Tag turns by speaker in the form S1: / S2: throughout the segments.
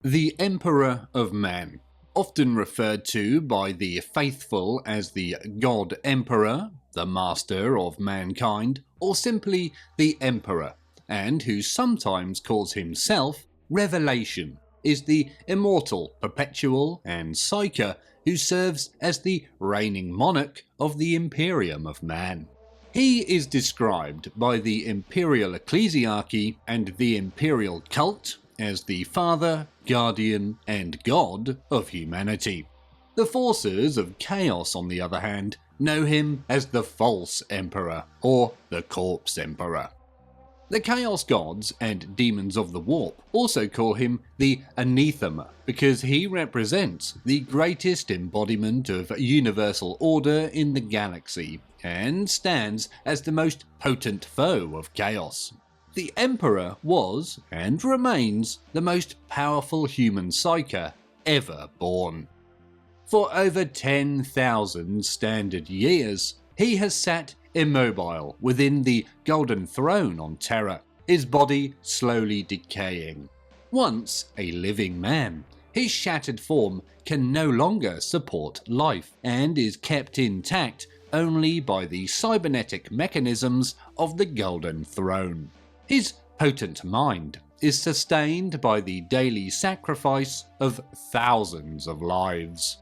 S1: The Emperor of Man, often referred to by the faithful as the God Emperor, the Master of Mankind, or simply the Emperor, and who sometimes calls himself Revelation, is the immortal, perpetual, and Psyker who serves as the reigning monarch of the Imperium of Man. He is described by the imperial ecclesiarchy and the imperial cult as the father, guardian, and god of humanity. The forces of chaos, on the other hand, know him as the false emperor, or the corpse emperor. The chaos gods and demons of the warp also call him the anathema because he represents the greatest embodiment of universal order in the galaxy and stands as the most potent foe of chaos. The Emperor was, and remains, the most powerful human psyker ever born. For over 10,000 standard years, he has sat immobile within the Golden Throne on Terra, his body slowly decaying. Once a living man, his shattered form can no longer support life and is kept intact only by the cybernetic mechanisms of the Golden Throne. His potent mind is sustained by the daily sacrifice of thousands of lives.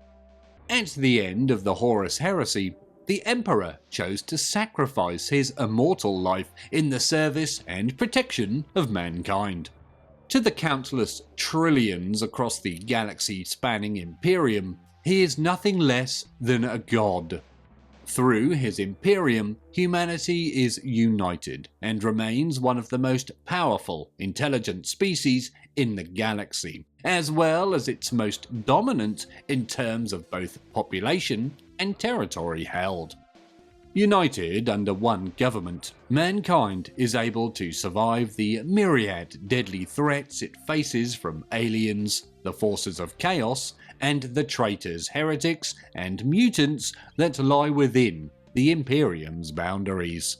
S1: At the end of the Horus Heresy, the Emperor chose to sacrifice his immortal life in the service and protection of mankind. To the countless trillions across the galaxy-spanning Imperium, he is nothing less than a god. Through his Imperium, humanity is united and remains one of the most powerful, intelligent species in the galaxy, as well as its most dominant in terms of both population and territory held. United under one government, mankind is able to survive the myriad deadly threats it faces from aliens, the forces of chaos, and the traitors, heretics, and mutants that lie within the Imperium's boundaries.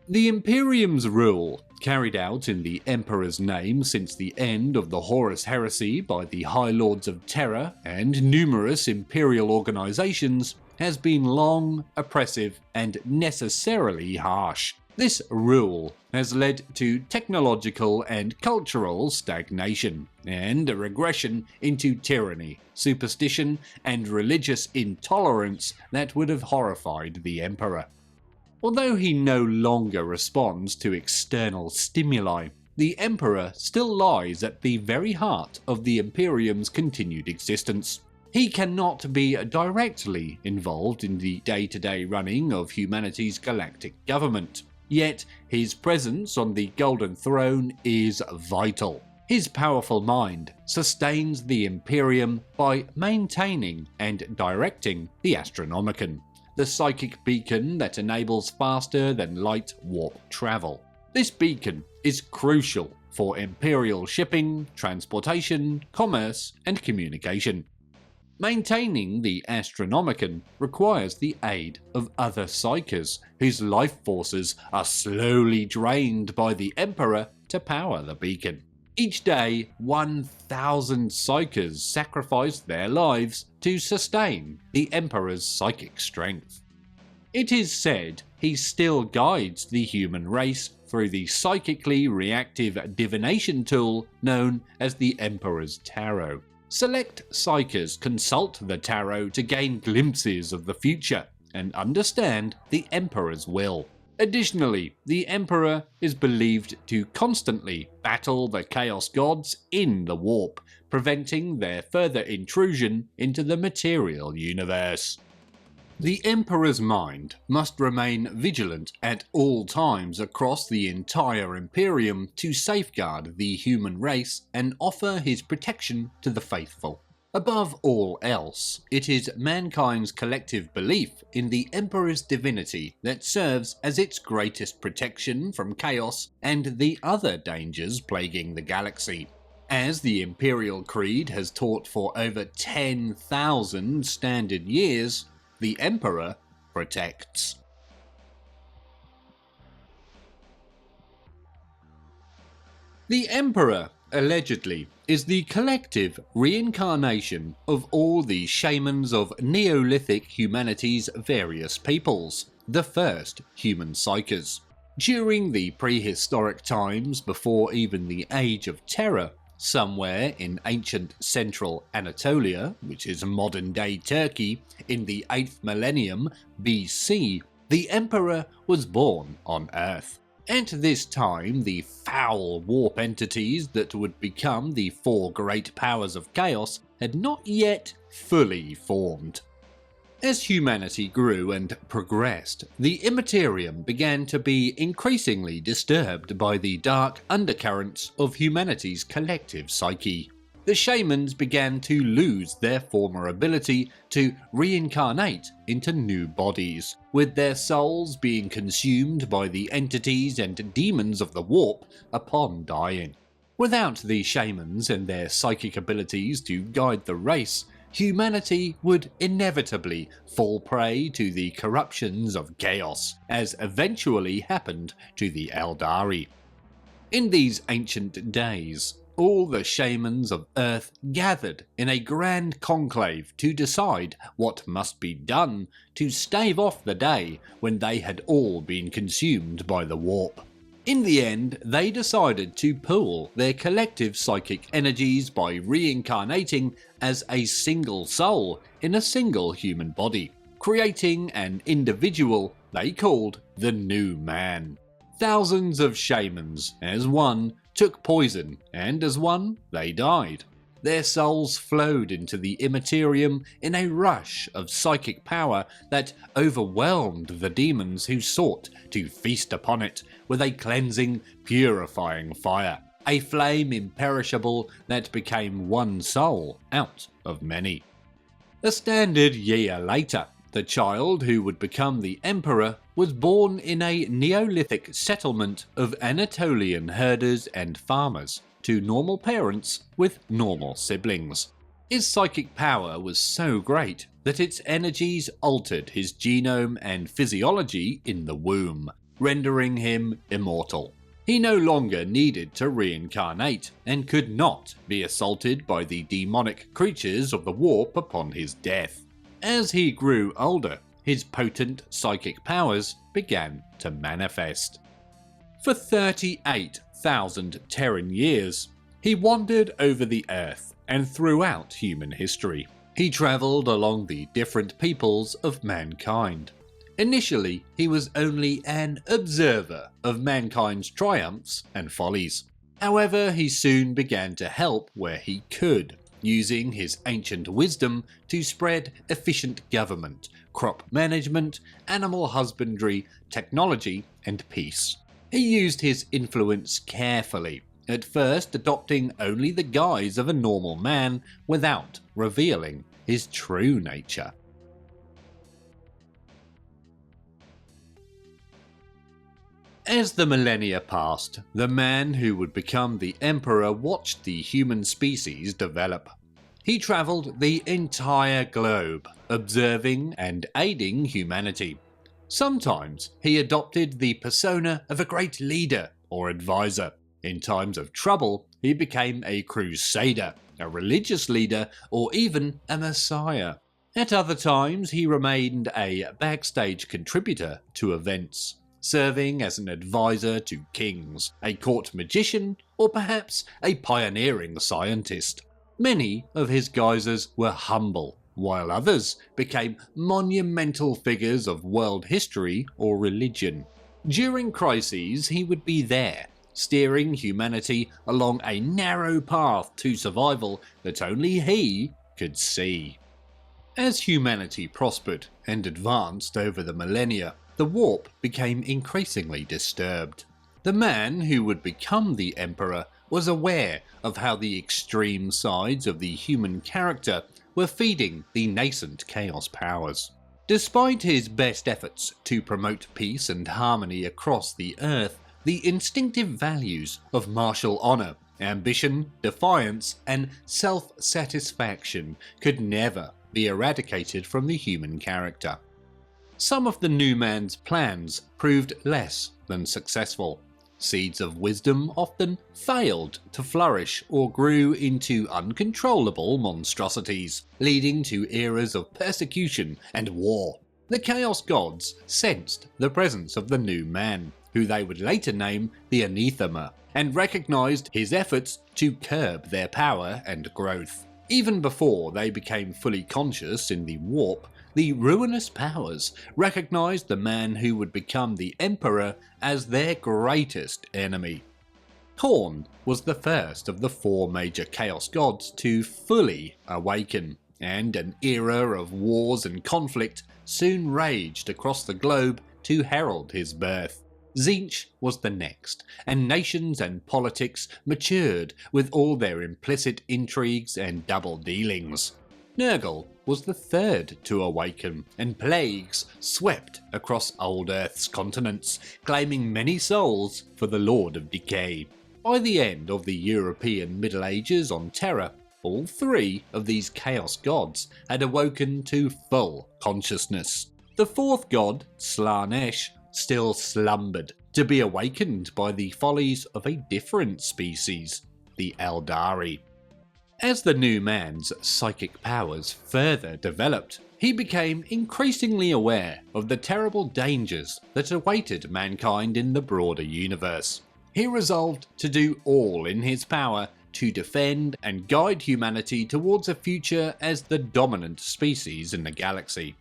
S1: The Imperium's rule, carried out in the Emperor's name since the end of the Horus Heresy by the High Lords of Terra and numerous imperial organizations, has been long, oppressive, and necessarily harsh. This rule has led to technological and cultural stagnation, and a regression into tyranny, superstition, and religious intolerance that would have horrified the Emperor. Although he no longer responds to external stimuli, the Emperor still lies at the very heart of the Imperium's continued existence. He cannot be directly involved in the day-to-day running of humanity's galactic government, yet his presence on the Golden Throne is vital. His powerful mind sustains the Imperium by maintaining and directing the Astronomican, the psychic beacon that enables faster than light warp travel. This beacon is crucial for Imperial shipping, transportation, commerce, and communication. Maintaining the Astronomican requires the aid of other psykers, whose life forces are slowly drained by the Emperor to power the beacon. Each day, 1,000 psykers sacrifice their lives to sustain the Emperor's psychic strength. It is said he still guides the human race through the psychically reactive divination tool known as the Emperor's Tarot. Select psykers consult the tarot to gain glimpses of the future and understand the Emperor's will. Additionally, the Emperor is believed to constantly battle the Chaos Gods in the warp, preventing their further intrusion into the material universe. The Emperor's mind must remain vigilant at all times across the entire Imperium to safeguard the human race and offer his protection to the faithful. Above all else, it is mankind's collective belief in the Emperor's divinity that serves as its greatest protection from chaos and the other dangers plaguing the galaxy. As the Imperial Creed has taught for over 10,000 standard years, the Emperor protects. The Emperor, allegedly, is the collective reincarnation of all the shamans of Neolithic humanity's various peoples, the first human psykers. During the prehistoric times before even the Age of Terror, somewhere in ancient central Anatolia, which is modern-day Turkey, in the 8th millennium BC, the Emperor was born on Earth. At this time, the foul warp entities that would become the 4 great powers of chaos had not yet fully formed. As humanity grew and progressed, the Imperium began to be increasingly disturbed by the dark undercurrents of humanity's collective psyche. The shamans began to lose their former ability to reincarnate into new bodies, with their souls being consumed by the entities and demons of the warp upon dying. Without the shamans and their psychic abilities to guide the race, humanity would inevitably fall prey to the corruptions of chaos, as eventually happened to the Eldari. In these ancient days, all the shamans of Earth gathered in a grand conclave to decide what must be done to stave off the day when they had all been consumed by the warp. In the end, they decided to pool their collective psychic energies by reincarnating as a single soul in a single human body, creating an individual they called the New Man. Thousands of shamans, as one, took poison, and as one, they died. Their souls flowed into the Imperium in a rush of psychic power that overwhelmed the demons who sought to feast upon it with a cleansing, purifying fire, a flame imperishable that became one soul out of many. A standard year later, the child who would become the Emperor was born in a Neolithic settlement of Anatolian herders and farmers to normal parents with normal siblings. His psychic power was so great that its energies altered his genome and physiology in the womb, rendering him immortal. He no longer needed to reincarnate and could not be assaulted by the demonic creatures of the warp upon his death. As he grew older, his potent psychic powers began to manifest. For 38,000 Terran years, he wandered over the Earth and throughout human history. He travelled along the different peoples of mankind. Initially, he was only an observer of mankind's triumphs and follies. However, he soon began to help where he could, using his ancient wisdom to spread efficient government, crop management, animal husbandry, technology, and peace. He used his influence carefully, at first adopting only the guise of a normal man without revealing his true nature. As the millennia passed, the man who would become the Emperor watched the human species develop. He travelled the entire globe, observing and aiding humanity. Sometimes he adopted the persona of a great leader or advisor. In times of trouble, he became a crusader, a religious leader, or even a messiah. At other times, he remained a backstage contributor to events, serving as an advisor to kings, a court magician, or perhaps a pioneering scientist. Many of his guises were humble, while others became monumental figures of world history or religion. During crises, he would be there, steering humanity along a narrow path to survival that only he could see. As humanity prospered and advanced over the millennia, the warp became increasingly disturbed. The man who would become the Emperor was aware of how the extreme sides of the human character were feeding the nascent chaos powers. Despite his best efforts to promote peace and harmony across the Earth, the instinctive values of martial honor, ambition, defiance, and self-satisfaction could never be eradicated from the human character. Some of the new man's plans proved less than successful. Seeds of wisdom often failed to flourish or grew into uncontrollable monstrosities, leading to eras of persecution and war. The Chaos Gods sensed the presence of the new man, who they would later name the Anathema, and recognized his efforts to curb their power and growth. Even before they became fully conscious in the warp, the ruinous powers recognized the man who would become the Emperor as their greatest enemy. Khorne was the first of the 4 major Chaos Gods to fully awaken, and an era of wars and conflict soon raged across the globe to herald his birth. Tzeentch was the next, and nations and politics matured with all their implicit intrigues and double dealings. Nurgle was the third to awaken, and plagues swept across old Earth's continents, claiming many souls for the Lord of Decay. By the end of the European Middle Ages on Terra, all 3 of these Chaos Gods had awoken to full consciousness. The 4th god, Slaanesh, still slumbered, to be awakened by the follies of a different species, the Eldari. As the new man's psychic powers further developed, he became increasingly aware of the terrible dangers that awaited mankind in the broader universe. He resolved to do all in his power to defend and guide humanity towards a future as the dominant species in the galaxy.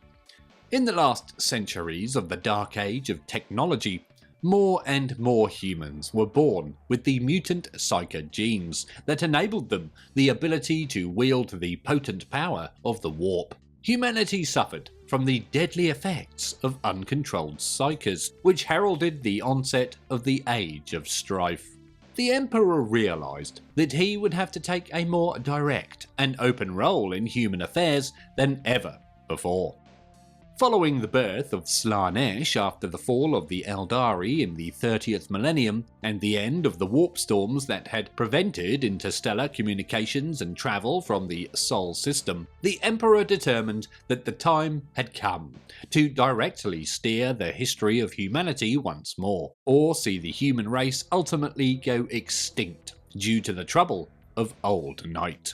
S1: In the last centuries of the Dark Age of technology, more and more humans were born with the mutant Psyker genes that enabled them the ability to wield the potent power of the warp. Humanity suffered from the deadly effects of uncontrolled psykers, which heralded the onset of the Age of Strife. The Emperor realized that he would have to take a more direct and open role in human affairs than ever before. Following the birth of Slaanesh after the fall of the Eldari in the 30th millennium and the end of the warp storms that had prevented interstellar communications and travel from the Sol system, the Emperor determined that the time had come to directly steer the history of humanity once more, or see the human race ultimately go extinct due to the trouble of Old Night.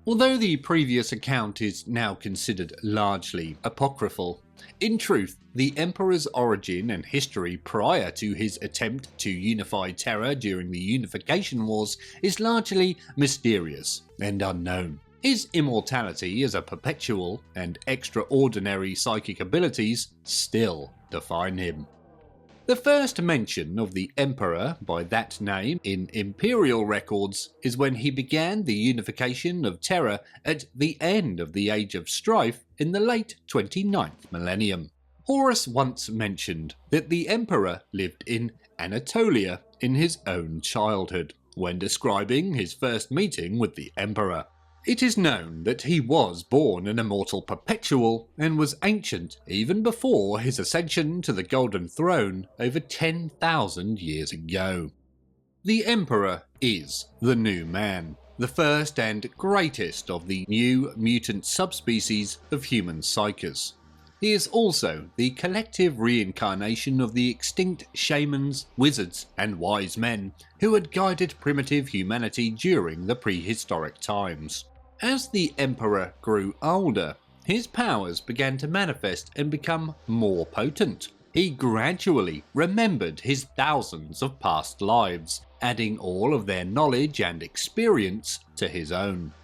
S1: Although the previous account is now considered largely apocryphal, in truth, the Emperor's origin and history prior to his attempt to unify Terra during the Unification Wars is largely mysterious and unknown. His immortality as a perpetual and extraordinary psychic abilities still define him. The first mention of the Emperor by that name in Imperial records is when he began the unification of Terra at the end of the Age of Strife in the late 29th millennium. Horus once mentioned that the Emperor lived in Anatolia in his own childhood, when describing his first meeting with the Emperor. It is known that he was born an immortal perpetual and was ancient even before his ascension to the Golden Throne over 10,000 years ago. The Emperor is the new man, the first and greatest of the new mutant subspecies of human psykers. He is also the collective reincarnation of the extinct shamans, wizards, and wise men who had guided primitive humanity during the prehistoric times. As the Emperor grew older, his powers began to manifest and become more potent. He gradually remembered his thousands of past lives, adding all of their knowledge and experience to his own.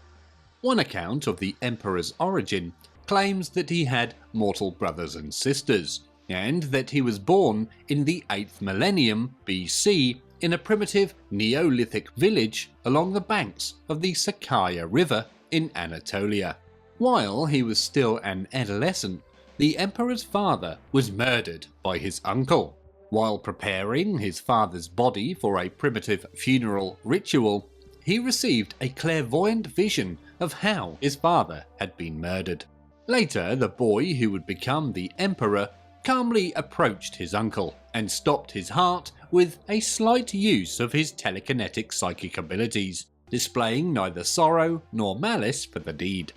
S1: One account of the Emperor's origin claims that he had mortal brothers and sisters, and that he was born in the 8th millennium BC in a primitive Neolithic village along the banks of the Nikaea River in Anatolia. While he was still an adolescent, the Emperor's father was murdered by his uncle. While preparing his father's body for a primitive funeral ritual, he received a clairvoyant vision of how his father had been murdered. Later, the boy who would become the Emperor calmly approached his uncle and stopped his heart with a slight use of his telekinetic psychic abilities, displaying neither sorrow nor malice for the deed.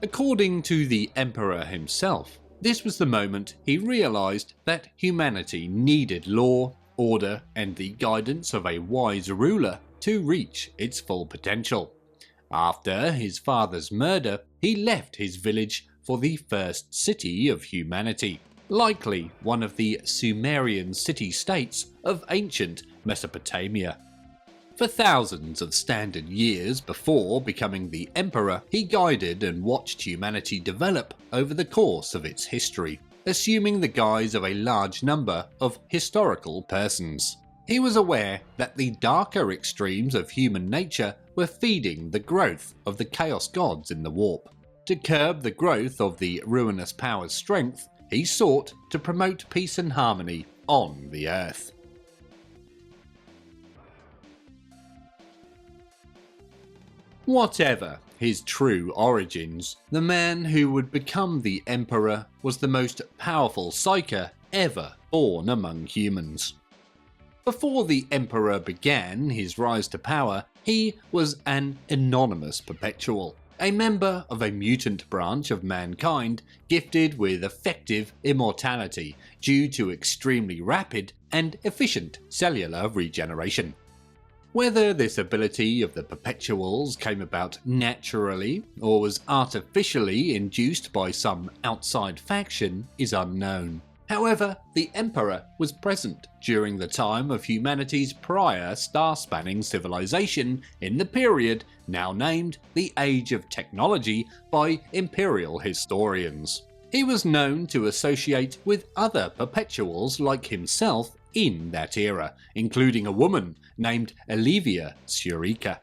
S1: According to the Emperor himself, This was the moment he realised that humanity needed law, order, and the guidance of a wise ruler to reach its full potential. After his father's murder, he left his village for the first city of humanity, likely one of the Sumerian city-states of ancient Mesopotamia. For thousands of standard years before becoming the Emperor, he guided and watched humanity develop over the course of its history, assuming the guise of a large number of historical persons. He was aware that the darker extremes of human nature were feeding the growth of the Chaos Gods in the Warp. To curb the growth of the ruinous power's strength, he sought to promote peace and harmony on the Earth. Whatever his true origins, the man who would become the Emperor was the most powerful Psyker ever born among humans. Before the Emperor began his rise to power, he was an anonymous perpetual, a member of a mutant branch of mankind gifted with effective immortality due to extremely rapid and efficient cellular regeneration. Whether this ability of the Perpetuals came about naturally or was artificially induced by some outside faction is unknown. However, the Emperor was present during the time of humanity's prior star-spanning civilization in the period now named the Age of Technology by Imperial historians. He was known to associate with other Perpetuals like himself in that era, including a woman named Elevia Surika.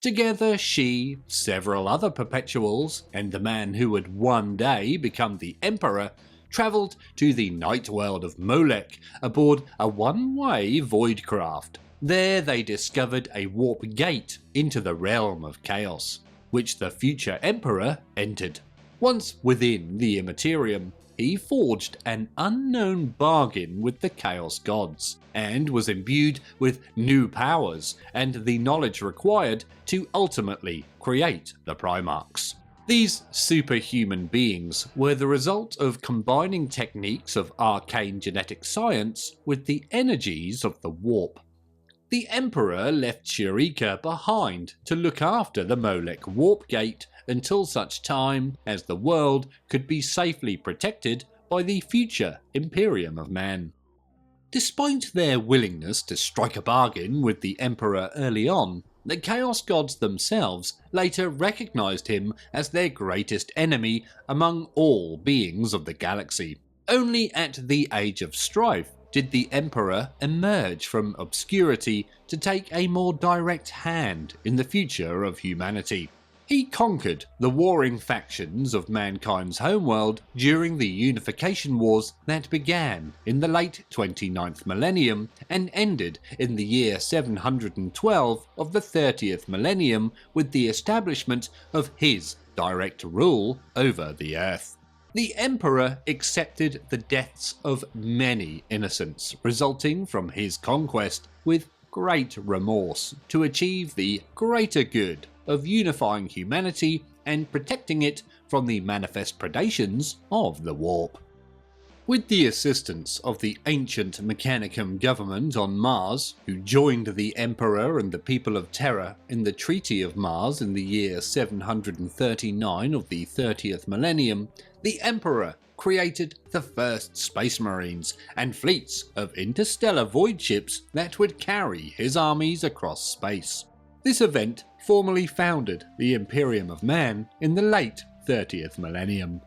S1: Together she, several other Perpetuals, and the man who would one day become the Emperor travelled to the night world of Molech aboard a one-way void craft. There they discovered a warp gate into the realm of chaos, which the future Emperor entered. Once within the Immaterium, he forged an unknown bargain with the Chaos Gods, and was imbued with new powers and the knowledge required to ultimately create the Primarchs. These superhuman beings were the result of combining techniques of arcane genetic science with the energies of the warp. The Emperor left Surika behind to look after the Molech warp gate until such time as the world could be safely protected by the future Imperium of Man. Despite their willingness to strike a bargain with the Emperor early on, the Chaos Gods themselves later recognized him as their greatest enemy among all beings of the galaxy. Only at the Age of Strife did the Emperor emerge from obscurity to take a more direct hand in the future of humanity. He conquered the warring factions of mankind's homeworld during the unification wars that began in the late 29th millennium and ended in the year 712 of the 30th millennium with the establishment of his direct rule over the Earth. The Emperor accepted the deaths of many innocents resulting from his conquest with great remorse to achieve the greater good of unifying humanity and protecting it from the manifest predations of the warp. With the assistance of the ancient Mechanicum government on Mars, who joined the Emperor and the people of Terra in the Treaty of Mars in the year 739 of the 30th millennium, the Emperor created the first Space Marines and fleets of interstellar void ships that would carry his armies across space. This event formally founded the Imperium of Man in the late 30th millennium.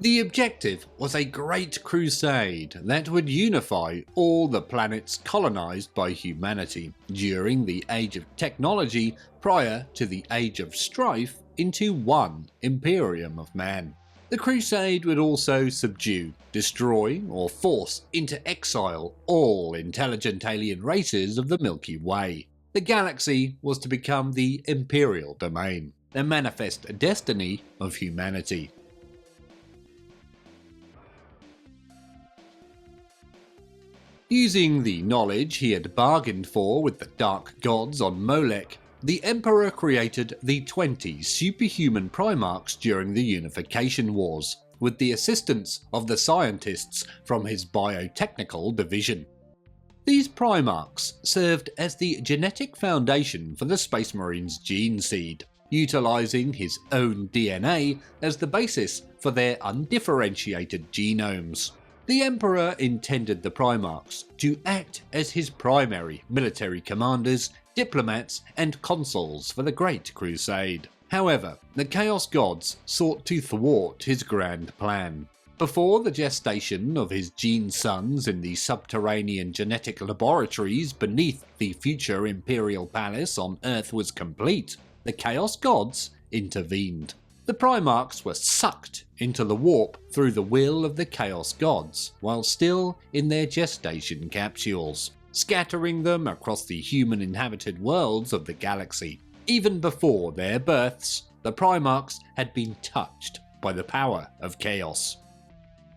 S1: The objective was a Great Crusade that would unify all the planets colonized by humanity during the Age of Technology prior to the Age of Strife into one Imperium of Man. The Crusade would also subdue, destroy, or force into exile all intelligent alien races of the Milky Way. The galaxy was to become the imperial domain, the manifest destiny of humanity. Using the knowledge he had bargained for with the Dark Gods on Molech, the Emperor created the 20 superhuman Primarchs during the Unification Wars. with the assistance of the scientists from his biotechnical division. These Primarchs served as the genetic foundation for the Space Marines' gene seed, utilising his own DNA as the basis for their undifferentiated genomes. The Emperor intended the Primarchs to act as his primary military commanders, diplomats, and consuls for the Great Crusade. However, the Chaos Gods sought to thwart his grand plan. Before the gestation of his gene sons in the subterranean genetic laboratories beneath the future Imperial Palace on Earth was complete, the Chaos Gods intervened. The Primarchs were sucked into the warp through the will of the Chaos Gods, while still in their gestation capsules, scattering them across the human-inhabited worlds of the galaxy. Even before their births, the Primarchs had been touched by the power of chaos.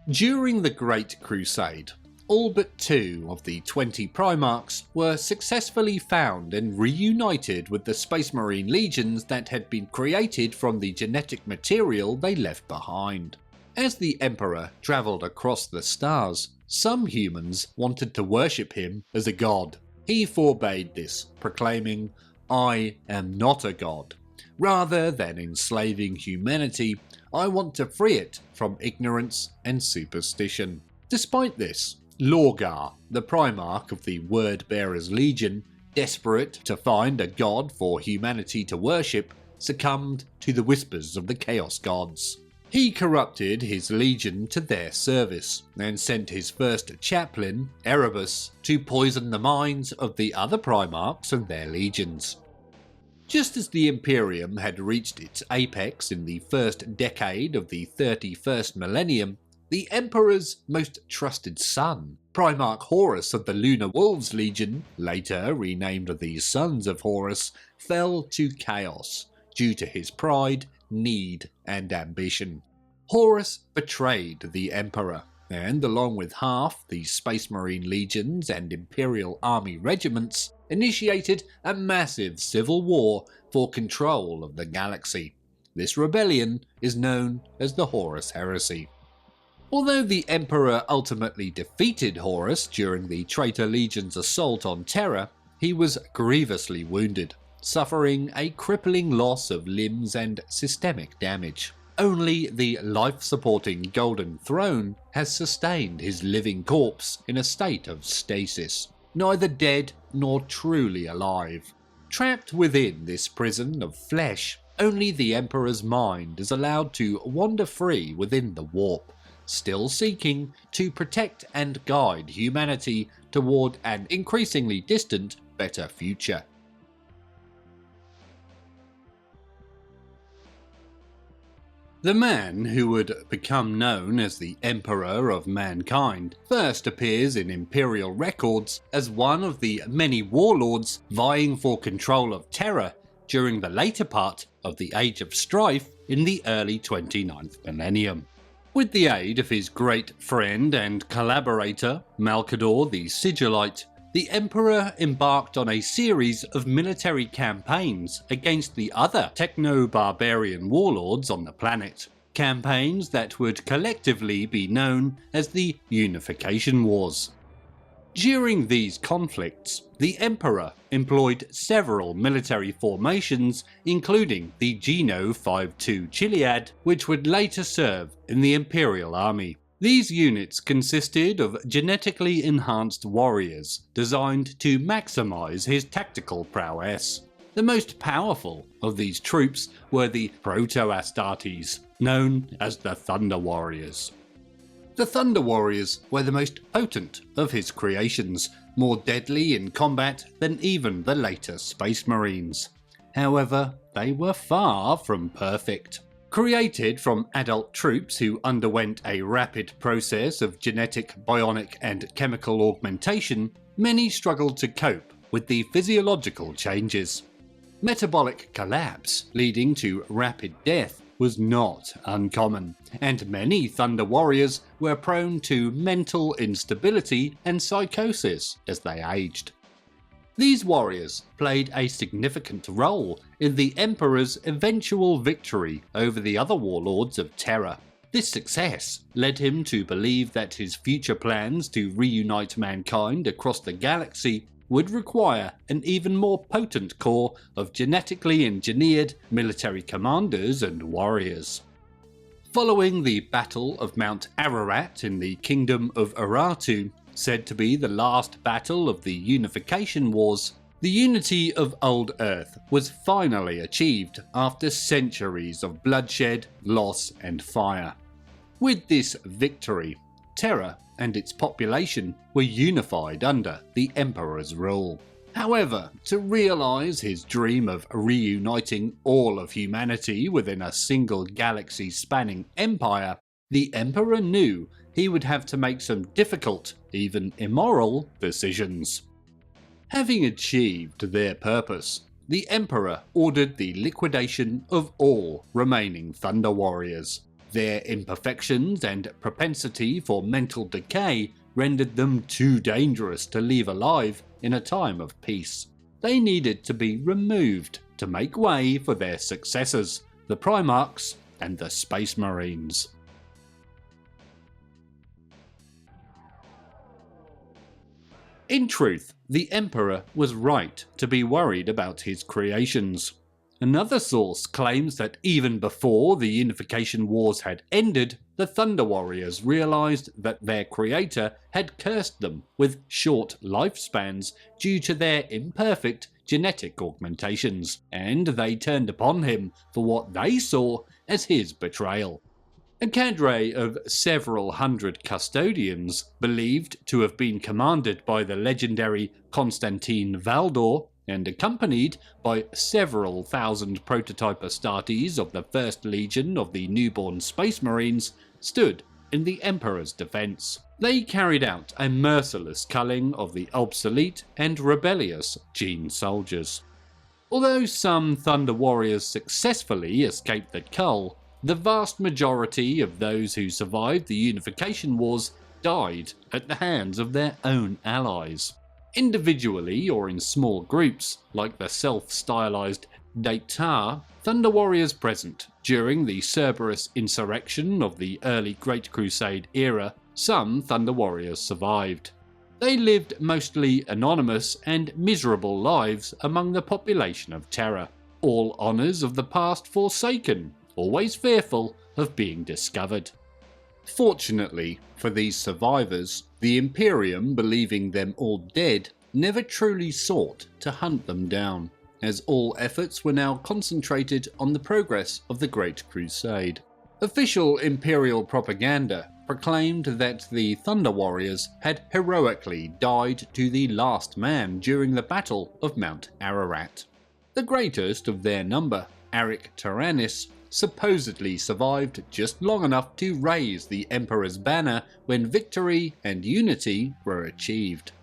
S1: During the Great Crusade, all but 2 of the 20 Primarchs were successfully found and reunited with the Space Marine legions that had been created from the genetic material they left behind. As the Emperor travelled across the stars, some humans wanted to worship him as a god. He forbade this, proclaiming, "I am not a god. Rather than enslaving humanity, I want to free it from ignorance and superstition." Despite this, Lorgar, the Primarch of the Word-Bearers Legion, desperate to find a god for humanity to worship, succumbed to the whispers of the Chaos Gods. He corrupted his legion to their service, and sent his first chaplain, Erebus, to poison the minds of the other Primarchs and their legions. Just as the Imperium had reached its apex in the first decade of the 31st Millennium, the Emperor's most trusted son, Primarch Horus of the Lunar Wolves Legion, later renamed the Sons of Horus, fell to chaos due to his pride, need, and ambition. Horus betrayed the Emperor, and along with half the Space Marine legions and Imperial Army regiments, initiated a massive civil war for control of the galaxy. This rebellion is known as the Horus Heresy. Although the Emperor ultimately defeated Horus during the Traitor Legion's assault on Terra, he was grievously wounded, suffering a crippling loss of limbs and systemic damage. Only the life-supporting Golden Throne has sustained his living corpse in a state of stasis, neither dead nor truly alive. Trapped within this prison of flesh, only the Emperor's mind is allowed to wander free within the warp, still seeking to protect and guide humanity toward an increasingly distant, better future. The man who would become known as the Emperor of Mankind first appears in Imperial records as one of the many warlords vying for control of Terra during the later part of the Age of Strife in the early 29th Millennium. With the aid of his great friend and collaborator, Malcador the Sigillite, the Emperor embarked on a series of military campaigns against the other techno-barbarian warlords on the planet. Campaigns that would collectively be known as the Unification Wars. During these conflicts, the Emperor employed several military formations, including the Geno 5-2 Chiliad, which would later serve in the Imperial Army. These units consisted of genetically enhanced warriors, designed to maximize his tactical prowess. The most powerful of these troops were the Proto-Astartes, known as the Thunder Warriors. The Thunder Warriors were the most potent of his creations, more deadly in combat than even the later Space Marines. However, they were far from perfect. Created from adult troops who underwent a rapid process of genetic, bionic, and chemical augmentation, many struggled to cope with the physiological changes. Metabolic collapse, leading to rapid death, was not uncommon, and many Thunder Warriors were prone to mental instability and psychosis as they aged. These warriors played a significant role in the Emperor's eventual victory over the other warlords of Terra. This success led him to believe that his future plans to reunite mankind across the galaxy would require an even more potent core of genetically engineered military commanders and warriors. Following the Battle of Mount Ararat in the Kingdom of Urartu, said to be the last battle of the Unification Wars, the unity of Old Earth was finally achieved after centuries of bloodshed, loss, and fire. With this victory, Terra and its population were unified under the Emperor's rule. However, to realise his dream of reuniting all of humanity within a single galaxy-spanning empire, the Emperor knew he would have to make some difficult, even immoral, decisions. Having achieved their purpose, the Emperor ordered the liquidation of all remaining Thunder Warriors. Their imperfections and propensity for mental decay rendered them too dangerous to leave alive in a time of peace. They needed to be removed to make way for their successors, the Primarchs and the Space Marines. In truth, the Emperor was right to be worried about his creations. Another source claims that even before the Unification Wars had ended, the Thunder Warriors realised that their creator had cursed them with short lifespans due to their imperfect genetic augmentations, and they turned upon him for what they saw as his betrayal. A cadre of several hundred custodians, believed to have been commanded by the legendary Constantine Valdor, and accompanied by several thousand prototype Astartes of the First Legion of the newborn Space Marines, stood in the Emperor's defence. They carried out a merciless culling of the obsolete and rebellious Gene soldiers. Although some Thunder Warriors successfully escaped the cull, the vast majority of those who survived the Unification Wars died at the hands of their own allies. Individually or in small groups, like the self-stylized Deitar, Thunder Warriors present during the Cerberus insurrection of the early Great Crusade era, some Thunder Warriors survived. They lived mostly anonymous and miserable lives among the population of Terra, all honours of the past forsaken, always fearful of being discovered. Fortunately for these survivors, the Imperium, believing them all dead, never truly sought to hunt them down, as all efforts were now concentrated on the progress of the Great Crusade. Official Imperial propaganda proclaimed that the Thunder Warriors had heroically died to the last man during the Battle of Mount Ararat. The greatest of their number, Aric Tyrannus, supposedly survived just long enough to raise the Emperor's banner when victory and unity were achieved.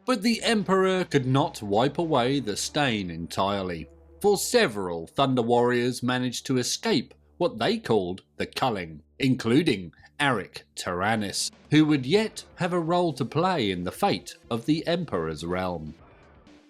S1: But the Emperor could not wipe away the stain entirely, for several Thunder Warriors managed to escape what they called the culling, including Aric Tyrannus, who would yet have a role to play in the fate of the Emperor's realm.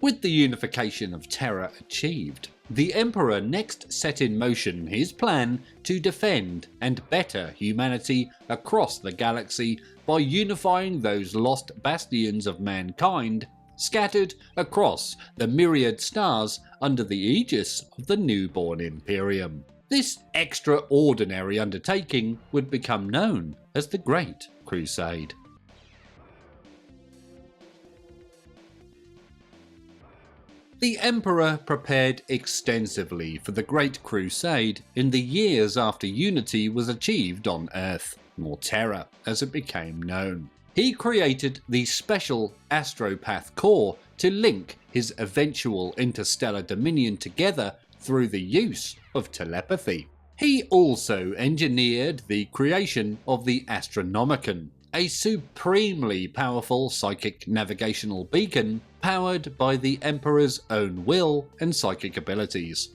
S1: With the unification of Terra achieved, the Emperor next set in motion his plan to defend and better humanity across the galaxy by unifying those lost bastions of mankind scattered across the myriad stars under the aegis of the newborn Imperium. This extraordinary undertaking would become known as the Great Crusade. The Emperor prepared extensively for the Great Crusade in the years after unity was achieved on Earth, or Terra as it became known. He created the special Astropath core to link his eventual interstellar dominion together through the use of telepathy. He also engineered the creation of the Astronomican, a supremely powerful psychic navigational beacon powered by the Emperor's own will and psychic abilities.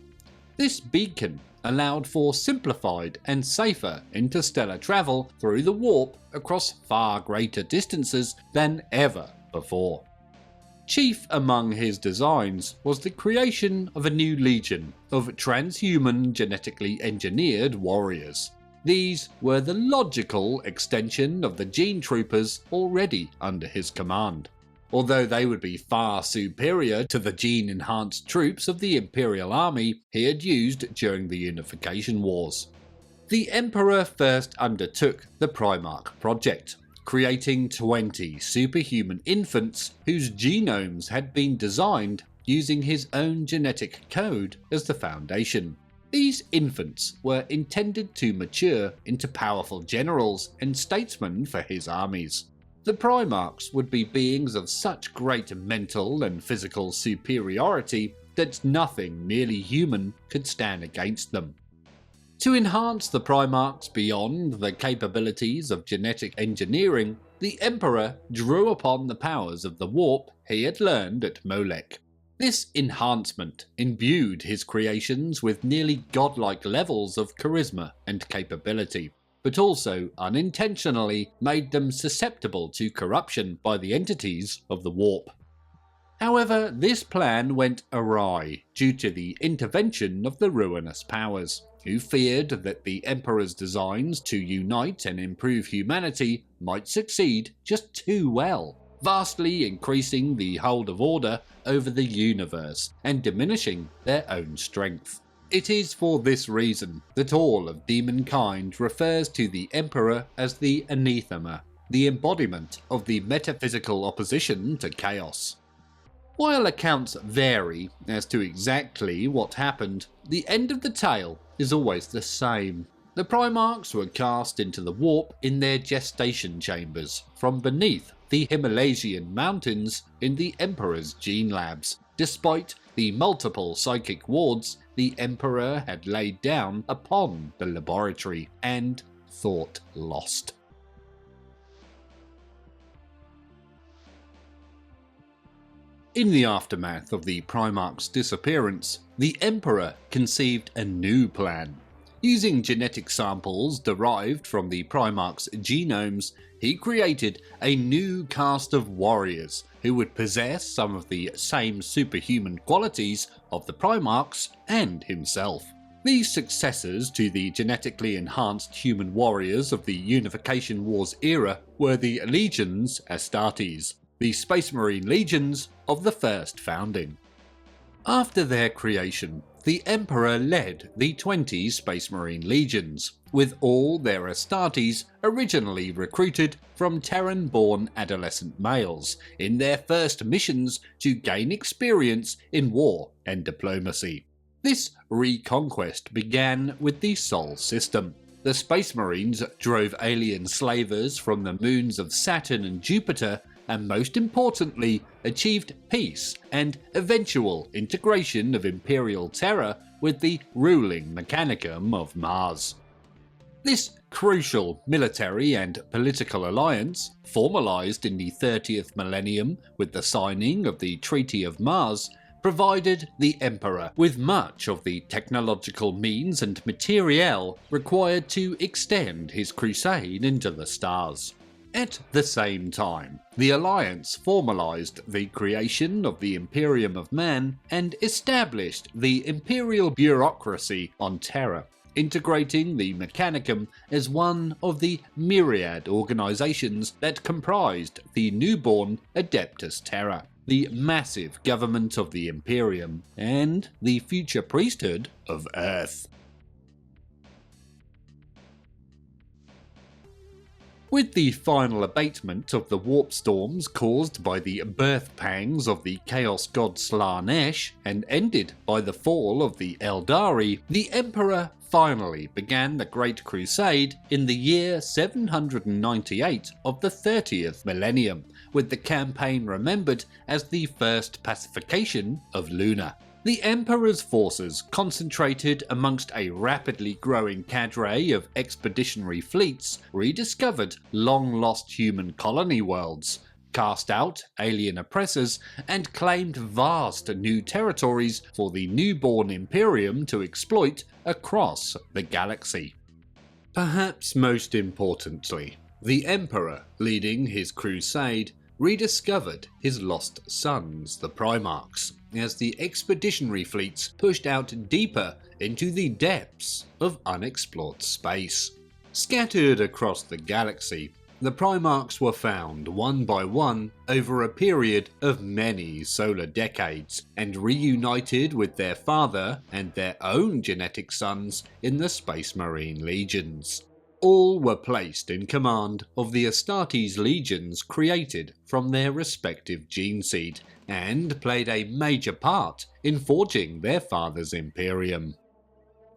S1: This beacon allowed for simplified and safer interstellar travel through the warp across far greater distances than ever before. Chief among his designs was the creation of a new legion of transhuman genetically engineered warriors. These were the logical extension of the gene troopers already under his command, although they would be far superior to the gene-enhanced troops of the Imperial army he had used during the Unification Wars. The Emperor first undertook the Primarch project, creating 20 superhuman infants whose genomes had been designed using his own genetic code as the foundation. These infants were intended to mature into powerful generals and statesmen for his armies. The Primarchs would be beings of such great mental and physical superiority that nothing merely human could stand against them. To enhance the Primarchs beyond the capabilities of genetic engineering, the Emperor drew upon the powers of the warp he had learned at Molech. This enhancement imbued his creations with nearly godlike levels of charisma and capability, but also unintentionally made them susceptible to corruption by the entities of the warp. However, this plan went awry due to the intervention of the ruinous powers, who feared that the Emperor's designs to unite and improve humanity might succeed just too well, vastly increasing the hold of order over the universe and diminishing their own strength. It is for this reason that all of demonkind refers to the Emperor as the anathema, the embodiment of the metaphysical opposition to chaos. While accounts vary as to exactly what happened, the end of the tale is always the same. The Primarchs were cast into the warp in their gestation chambers from beneath the Himalayan mountains in the Emperor's gene labs, despite the multiple psychic wards the Emperor had laid down upon the laboratory and thought lost. In the aftermath of the Primarch's disappearance, the Emperor conceived a new plan. Using genetic samples derived from the Primarch's genomes, he created a new caste of warriors who would possess some of the same superhuman qualities of the Primarchs and himself. These successors to the genetically enhanced human warriors of the Unification Wars era were the Legions Astartes, the Space Marine Legions of the first founding. After their creation, the Emperor led the 20 Space Marine Legions, with all their Astartes originally recruited from Terran-born adolescent males in their first missions to gain experience in war and diplomacy. This reconquest began with the Sol system. The Space Marines drove alien slavers from the moons of Saturn and Jupiter, and most importantly, achieved peace and eventual integration of imperial terror with the ruling mechanicum of Mars. This crucial military and political alliance, formalized in the 30th millennium with the signing of the Treaty of Mars, provided the Emperor with much of the technological means and materiel required to extend his crusade into the stars. At the same time, the Alliance formalized the creation of the Imperium of Man and established the imperial bureaucracy on Terra, integrating the Mechanicum as one of the myriad organizations that comprised the newborn Adeptus Terra, the massive government of the Imperium, and the future priesthood of Earth. With the final abatement of the warp storms caused by the birth pangs of the chaos god Slaanesh and ended by the fall of the Eldari, the Emperor finally began the Great Crusade in the year 798 of the 30th millennium, with the campaign remembered as the first pacification of Luna. The Emperor's forces concentrated amongst a rapidly growing cadre of expeditionary fleets, rediscovered long-lost human colony worlds, cast out alien oppressors, and claimed vast new territories for the newborn Imperium to exploit across the galaxy. Perhaps most importantly, the Emperor, leading his crusade, rediscovered his lost sons, the Primarchs, as the expeditionary fleets pushed out deeper into the depths of unexplored space. Scattered across the galaxy, the Primarchs were found one by one over a period of many solar decades, and reunited with their father and their own genetic sons in the Space Marine Legions. All were placed in command of the Astartes legions created from their respective gene seed, and played a major part in forging their father's Imperium.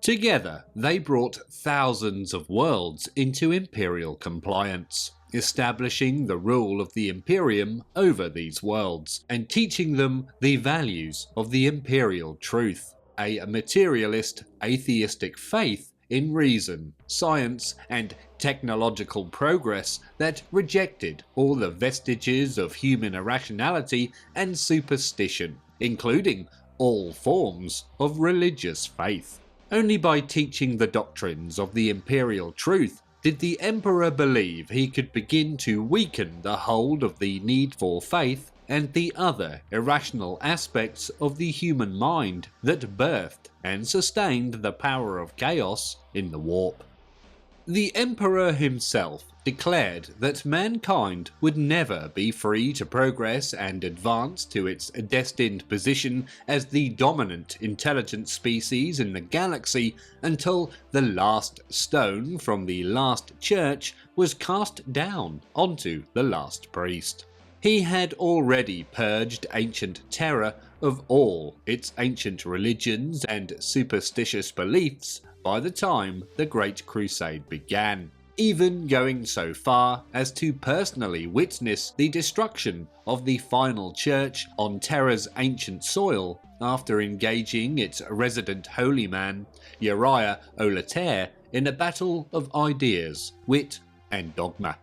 S1: Together, they brought thousands of worlds into imperial compliance, establishing the rule of the Imperium over these worlds, and teaching them the values of the imperial truth, a materialist, atheistic faith in reason, science, and technological progress that rejected all the vestiges of human irrationality and superstition, including all forms of religious faith. Only by teaching the doctrines of the imperial truth did the Emperor believe he could begin to weaken the hold of the need for faith and the other irrational aspects of the human mind that birthed and sustained the power of chaos in the warp. The Emperor himself declared that mankind would never be free to progress and advance to its destined position as the dominant intelligent species in the galaxy until the last stone from the last church was cast down onto the last priest. He had already purged ancient terror of all its ancient religions and superstitious beliefs by the time the Great Crusade began, even going so far as to personally witness the destruction of the final church on Terra's ancient soil after engaging its resident holy man, Uriah Olater, in a battle of ideas, wit, and dogma.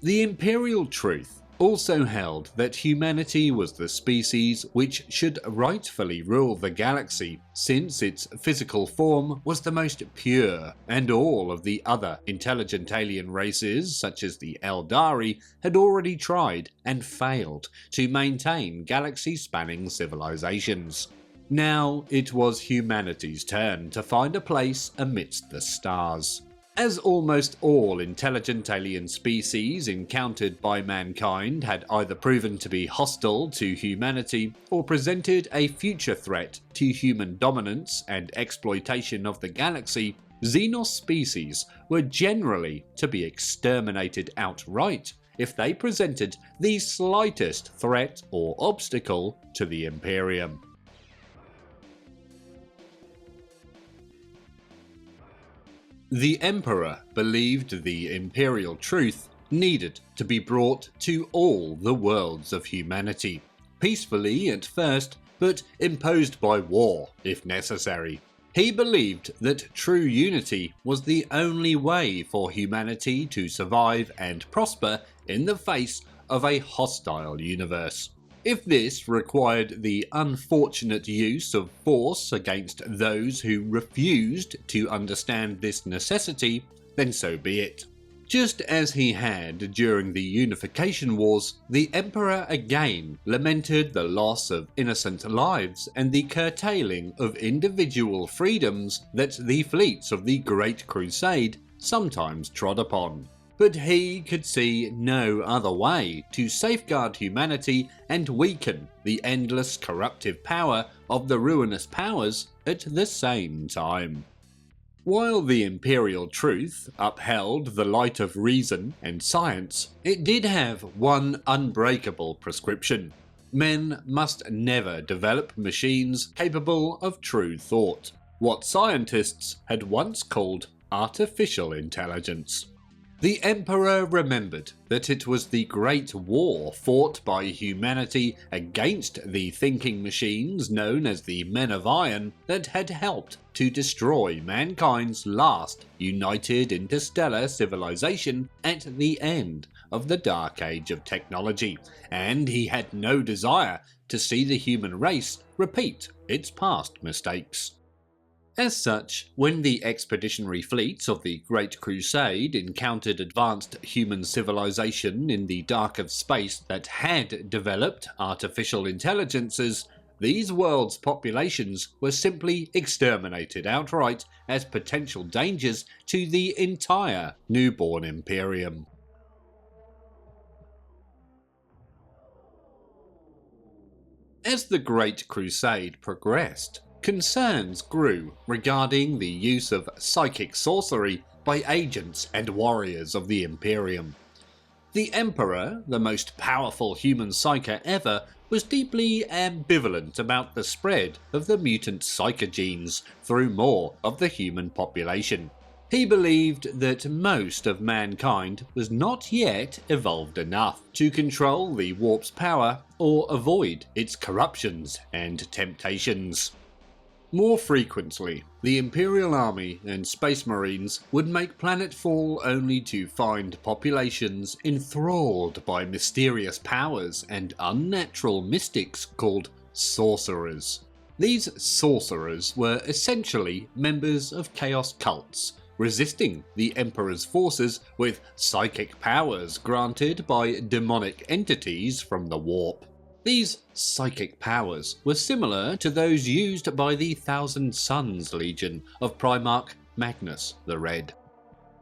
S1: The imperial truth also held that humanity was the species which should rightfully rule the galaxy, since its physical form was the most pure, and all of the other intelligent alien races, such as the Eldari, had already tried and failed to maintain galaxy-spanning civilizations. Now it was humanity's turn to find a place amidst the stars. As almost all intelligent alien species encountered by mankind had either proven to be hostile to humanity or presented a future threat to human dominance and exploitation of the galaxy, Xenos species were generally to be exterminated outright if they presented the slightest threat or obstacle to the Imperium. The Emperor believed the imperial truth needed to be brought to all the worlds of humanity, peacefully at first, but imposed by war if necessary. He believed that true unity was the only way for humanity to survive and prosper in the face of a hostile universe. If this required the unfortunate use of force against those who refused to understand this necessity, then so be it. Just as he had during the Unification Wars, the Emperor again lamented the loss of innocent lives and the curtailing of individual freedoms that the fleets of the Great Crusade sometimes trod upon. But he could see no other way to safeguard humanity and weaken the endless corruptive power of the ruinous powers at the same time. While the imperial truth upheld the light of reason and science, it did have one unbreakable prescription. Men must never develop machines capable of true thought, what scientists had once called artificial intelligence. The Emperor remembered that it was the Great War fought by humanity against the thinking machines known as the Men of Iron that had helped to destroy mankind's last united interstellar civilization at the end of the Dark Age of technology, and he had no desire to see the human race repeat its past mistakes. As such, when the expeditionary fleets of the Great Crusade encountered advanced human civilization in the dark of space that had developed artificial intelligences, these worlds' populations were simply exterminated outright as potential dangers to the entire newborn Imperium. As the Great Crusade progressed, concerns grew regarding the use of psychic sorcery by agents and warriors of the Imperium. The Emperor, the most powerful human psyker ever, was deeply ambivalent about the spread of the mutant psyker genes through more of the human population. He believed that most of mankind was not yet evolved enough to control the warp's power or avoid its corruptions and temptations. More frequently, the Imperial Army and Space Marines would make planetfall only to find populations enthralled by mysterious powers and unnatural mystics called sorcerers. These sorcerers were essentially members of chaos cults, resisting the Emperor's forces with psychic powers granted by demonic entities from the warp. These psychic powers were similar to those used by the Thousand Sons Legion of Primarch Magnus the Red.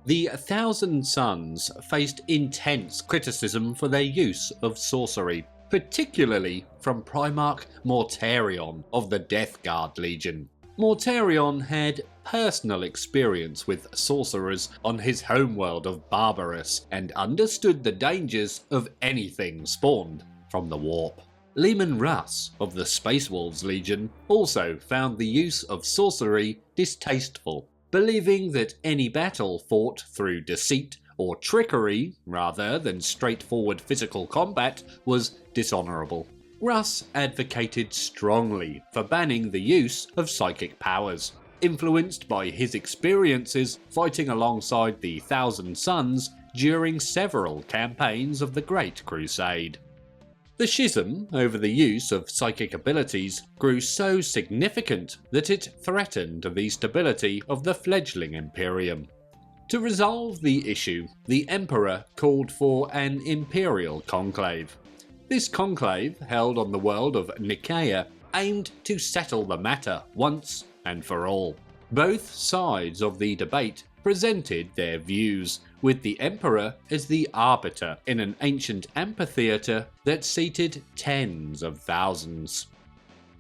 S1: The Thousand Sons faced intense criticism for their use of sorcery, particularly from Primarch Mortarion of the Death Guard Legion. Mortarion had personal experience with sorcerers on his homeworld of Barbarous and understood the dangers of anything spawned from the warp. Leman Russ of the Space Wolves Legion also found the use of sorcery distasteful, believing that any battle fought through deceit or trickery rather than straightforward physical combat was dishonourable. Russ advocated strongly for banning the use of psychic powers, influenced by his experiences fighting alongside the Thousand Sons during several campaigns of the Great Crusade. The schism over the use of psychic abilities grew so significant that it threatened the stability of the fledgling Imperium. To resolve the issue, the Emperor called for an imperial conclave. This conclave, held on the world of Nikaea, aimed to settle the matter once and for all. Both sides of the debate presented their views, with the Emperor as the arbiter in an ancient amphitheatre that seated tens of thousands.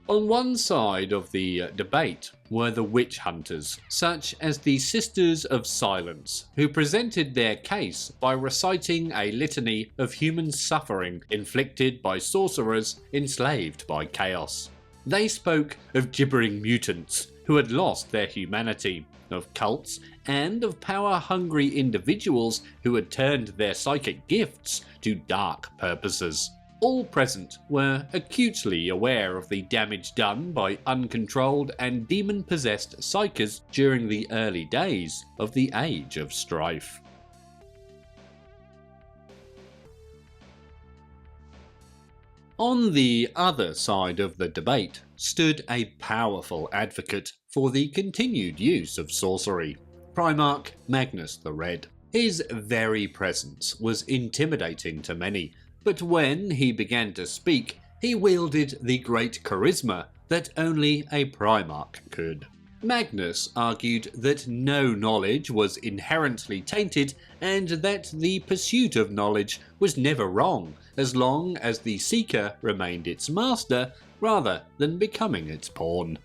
S1: On one side of the debate were the witch hunters, such as the Sisters of Silence, who presented their case by reciting a litany of human suffering inflicted by sorcerers enslaved by chaos. They spoke of gibbering mutants who had lost their humanity, of cults, and of power-hungry individuals who had turned their psychic gifts to dark purposes. All present were acutely aware of the damage done by uncontrolled and demon-possessed psykers during the early days of the Age of Strife. On the other side of the debate stood a powerful advocate for the continued use of sorcery, Primarch Magnus the Red. His very presence was intimidating to many, but when he began to speak, he wielded the great charisma that only a Primarch could. Magnus argued that no knowledge was inherently tainted and that the pursuit of knowledge was never wrong as long as the seeker remained its master rather than becoming its pawn.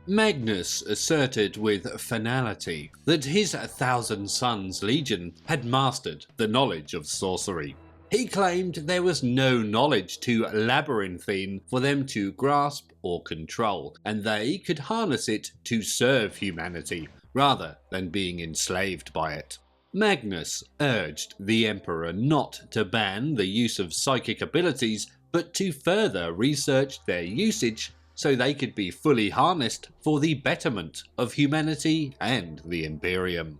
S1: Magnus asserted with finality that his Thousand Sons Legion had mastered the knowledge of sorcery. He claimed there was no knowledge too labyrinthine for them to grasp or control, and they could harness it to serve humanity, rather than being enslaved by it. Magnus urged the Emperor not to ban the use of psychic abilities, but to further research their usage so they could be fully harnessed for the betterment of humanity and the Imperium.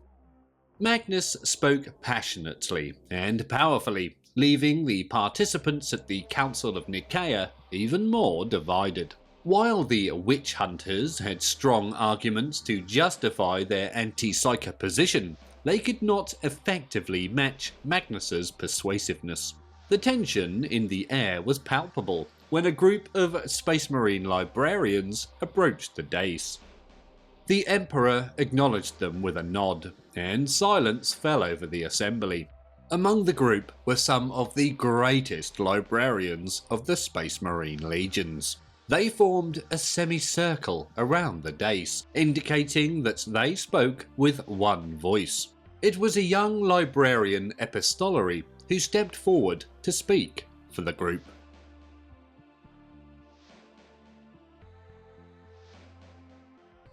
S1: Magnus spoke passionately and powerfully, leaving the participants at the Council of Nikaea even more divided. While the witch hunters had strong arguments to justify their anti-psyker position, they could not effectively match Magnus's persuasiveness. The tension in the air was palpable, when a group of Space Marine librarians approached the dais. The Emperor acknowledged them with a nod, and silence fell over the assembly. Among the group were some of the greatest librarians of the Space Marine legions. They formed a semicircle around the dais, indicating that they spoke with one voice. It was a young librarian epistolary who stepped forward to speak for the group.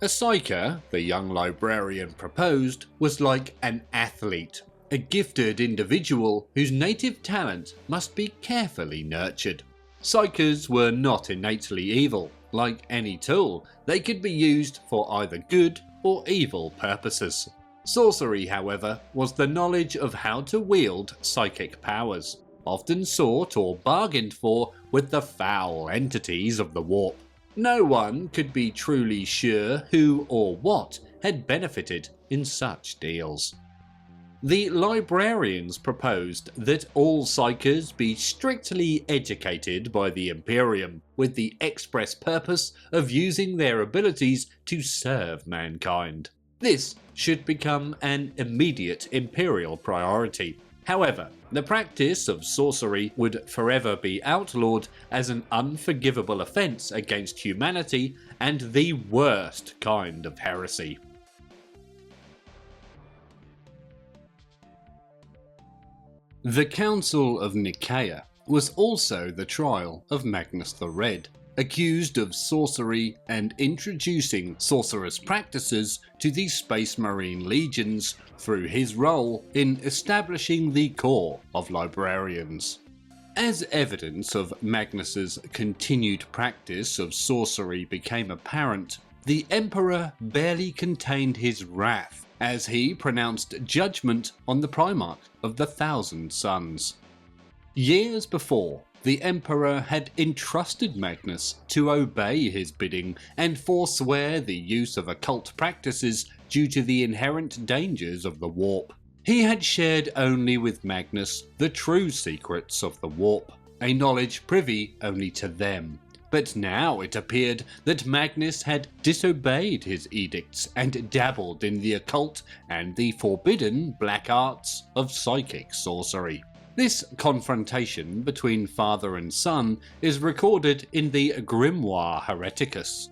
S1: A psyker, the young librarian proposed, was like an athlete, a gifted individual whose native talent must be carefully nurtured. Psykers were not innately evil. Like any tool, they could be used for either good or evil purposes. Sorcery, however, was the knowledge of how to wield psychic powers, often sought or bargained for with the foul entities of the warp. No one could be truly sure who or what had benefited in such deals. The librarians proposed that all psykers be strictly educated by the Imperium, with the express purpose of using their abilities to serve mankind. This should become an immediate Imperial priority. However, the practice of sorcery would forever be outlawed as an unforgivable offence against humanity and the worst kind of heresy. The Council of Nikaea was also the trial of Magnus the Red, accused of sorcery and introducing sorcerous practices to the Space Marine legions through his role in establishing the core of librarians. As evidence of Magnus's continued practice of sorcery became apparent, the Emperor barely contained his wrath as he pronounced judgment on the Primarch of the Thousand Suns. Years before, the Emperor had entrusted Magnus to obey his bidding and forswear the use of occult practices due to the inherent dangers of the warp. He had shared only with Magnus the true secrets of the warp, a knowledge privy only to them. But now it appeared that Magnus had disobeyed his edicts and dabbled in the occult and the forbidden black arts of psychic sorcery. This confrontation between father and son is recorded in the Grimoire Hereticus.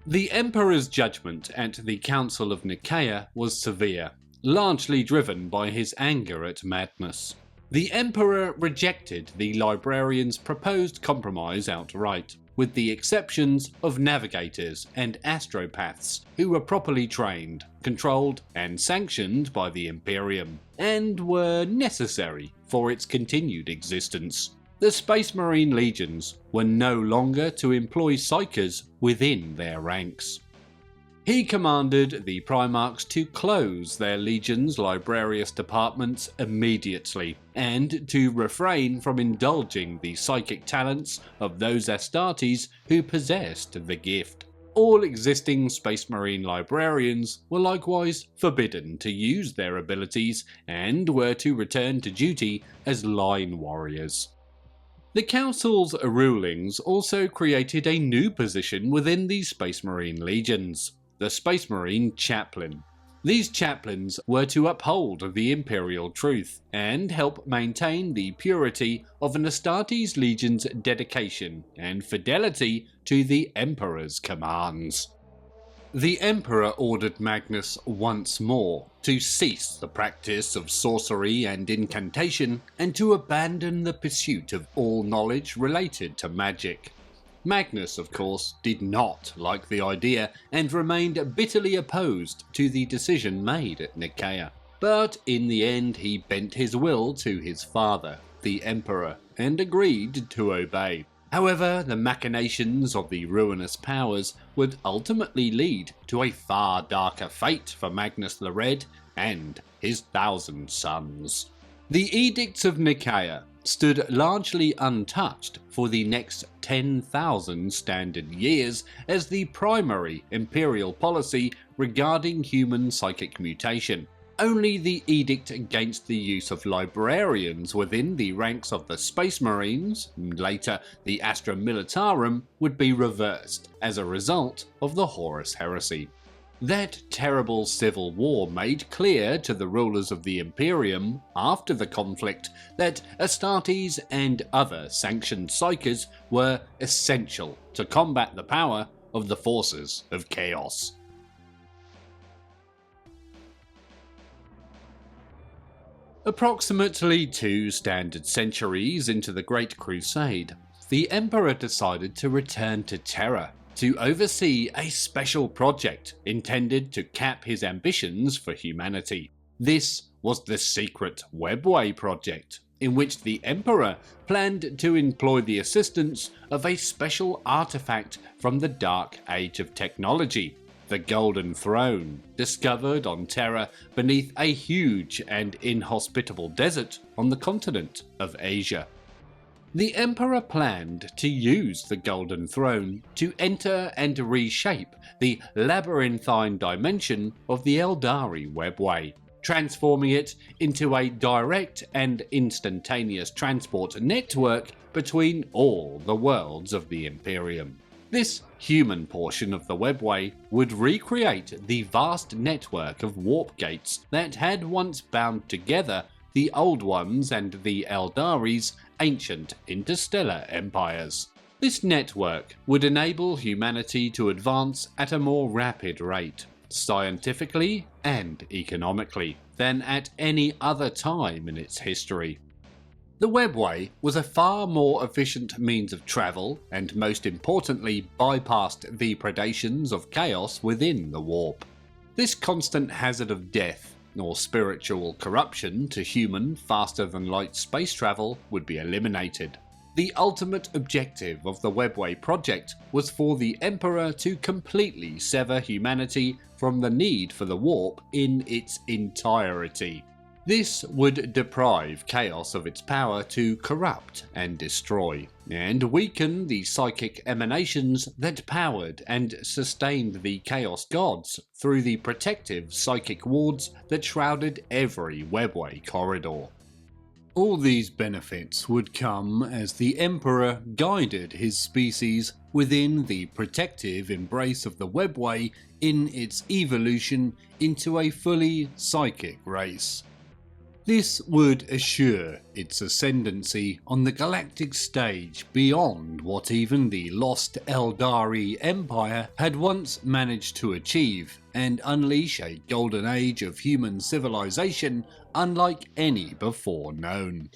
S1: The Emperor's judgment at the Council of Nikaea was severe, largely driven by his anger at madness. The Emperor rejected the librarians' proposed compromise outright, with the exceptions of navigators and astropaths who were properly trained, controlled and sanctioned by the Imperium, and were necessary for its continued existence. The Space Marine legions were no longer to employ psykers within their ranks. He commanded the Primarchs to close their legion's librarius departments immediately, and to refrain from indulging the psychic talents of those Astartes who possessed the gift. All existing Space Marine librarians were likewise forbidden to use their abilities and were to return to duty as line warriors. The Council's rulings also created a new position within the Space Marine legions: the Space Marine Chaplain. These chaplains were to uphold the Imperial truth and help maintain the purity of an Astartes legion's dedication and fidelity to the Emperor's commands. The Emperor ordered Magnus once more to cease the practice of sorcery and incantation and to abandon the pursuit of all knowledge related to magic. Magnus, of course, did not like the idea and remained bitterly opposed to the decision made at Nikaea. But in the end he bent his will to his father, the Emperor, and agreed to obey. However, the machinations of the ruinous powers would ultimately lead to a far darker fate for Magnus the Red and his 1,000 sons. The Edicts of Nikaea stood largely untouched for the next 10,000 standard years as the primary imperial policy regarding human psychic mutation. only the edict against the use of librarians within the ranks of the Space Marines, and later the Astra Militarum, would be reversed as a result of the Horus Heresy. That terrible civil war made clear to the rulers of the Imperium after the conflict that Astartes and other sanctioned psykers were essential to combat the power of the forces of chaos. Approximately 2 standard centuries into the Great Crusade, the Emperor decided to return to Terra to oversee a special project intended to cap his ambitions for humanity. This was the secret Webway project, in which the Emperor planned to employ the assistance of a special artifact from the Dark Age of technology, the Golden Throne, discovered on Terra beneath a huge and inhospitable desert on the continent of Asia. The Emperor planned to use the Golden Throne to enter and reshape the labyrinthine dimension of the Eldari Webway, transforming it into a direct and instantaneous transport network between all the worlds of the Imperium. This human portion of the Webway would recreate the vast network of warp gates that had once bound together the Old Ones and the Eldari's ancient interstellar empires. This network would enable humanity to advance at a more rapid rate, scientifically and economically, than at any other time in its history. The Webway was a far more efficient means of travel, and most importantly bypassed the predations of chaos within the warp. This constant hazard of death or spiritual corruption to human faster-than-light space travel would be eliminated. The ultimate objective of the Webway project was for the Emperor to completely sever humanity from the need for the warp in its entirety. This would deprive chaos of its power to corrupt and destroy, and weaken the psychic emanations that powered and sustained the chaos gods through the protective psychic wards that shrouded every Webway corridor. All these benefits would come as the Emperor guided his species within the protective embrace of the Webway in its evolution into a fully psychic race. This would assure its ascendancy on the galactic stage beyond what even the lost Eldari Empire had once managed to achieve, and unleash a golden age of human civilization unlike any before known.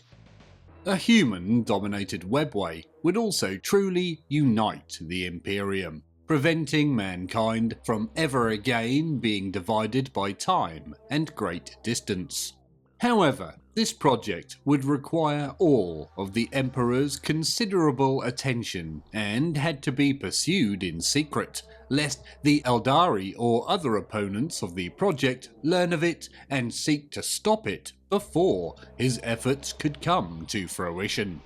S1: A human-dominated Webway would also truly unite the Imperium, preventing mankind from ever again being divided by time and great distance. However, this project would require all of the Emperor's considerable attention and had to be pursued in secret, lest the Eldari or other opponents of the project learn of it and seek to stop it before his efforts could come to fruition.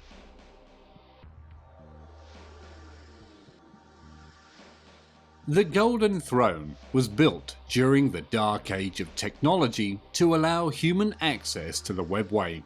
S1: The Golden Throne was built during the Dark Age of technology to allow human access to the Webway.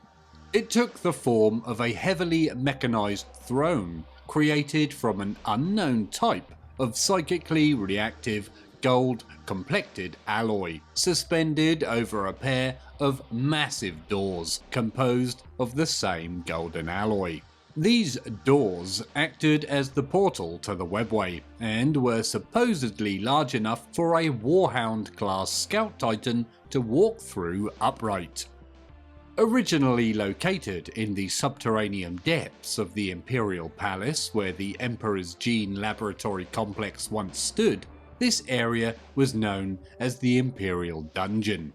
S1: It took the form of a heavily mechanized throne created from an unknown type of psychically reactive gold-complected alloy, suspended over a pair of massive doors composed of the same golden alloy. These doors acted as the portal to the Webway, and were supposedly large enough for a Warhound-class Scout Titan to walk through upright. Originally located in the subterranean depths of the Imperial Palace where the Emperor's Gene Laboratory Complex once stood, this area was known as the Imperial Dungeon.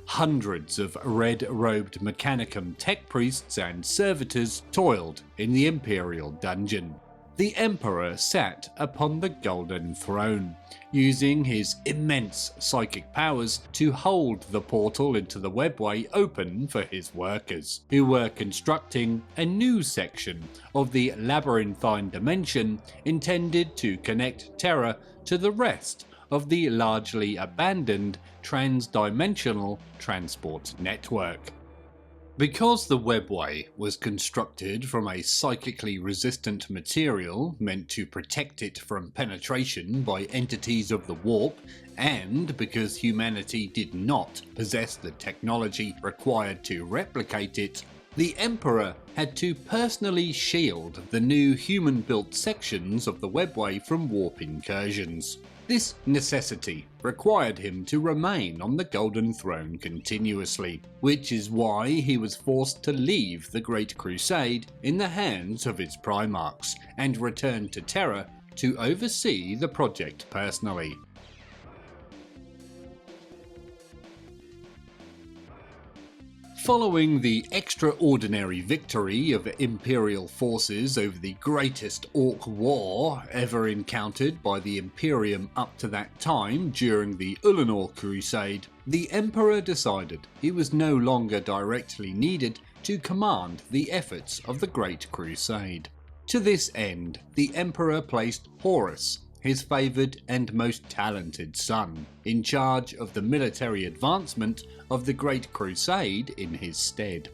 S1: Hundreds of red-robed Mechanicum tech priests and servitors toiled in the Imperial Dungeon. The Emperor sat upon the Golden Throne, using his immense psychic powers to hold the portal into the Webway open for his workers, who were constructing a new section of the labyrinthine dimension intended to connect Terra to the rest of the largely abandoned trans-dimensional transport network. Because the Webway was constructed from a psychically resistant material meant to protect it from penetration by entities of the warp, and because humanity did not possess the technology required to replicate it, the Emperor had to personally shield the new human-built sections of the Webway from warp incursions. This necessity required him to remain on the Golden Throne continuously, which is why he was forced to leave the Great Crusade in the hands of his Primarchs and return to Terra to oversee the project personally. Following the extraordinary victory of Imperial forces over the greatest Orc war ever encountered by the Imperium up to that time during the Ullanor Crusade, the Emperor decided he was no longer directly needed to command the efforts of the Great Crusade. To this end, the Emperor placed Horus, his favoured and most talented son, in charge of the military advancement of the Great Crusade in his stead.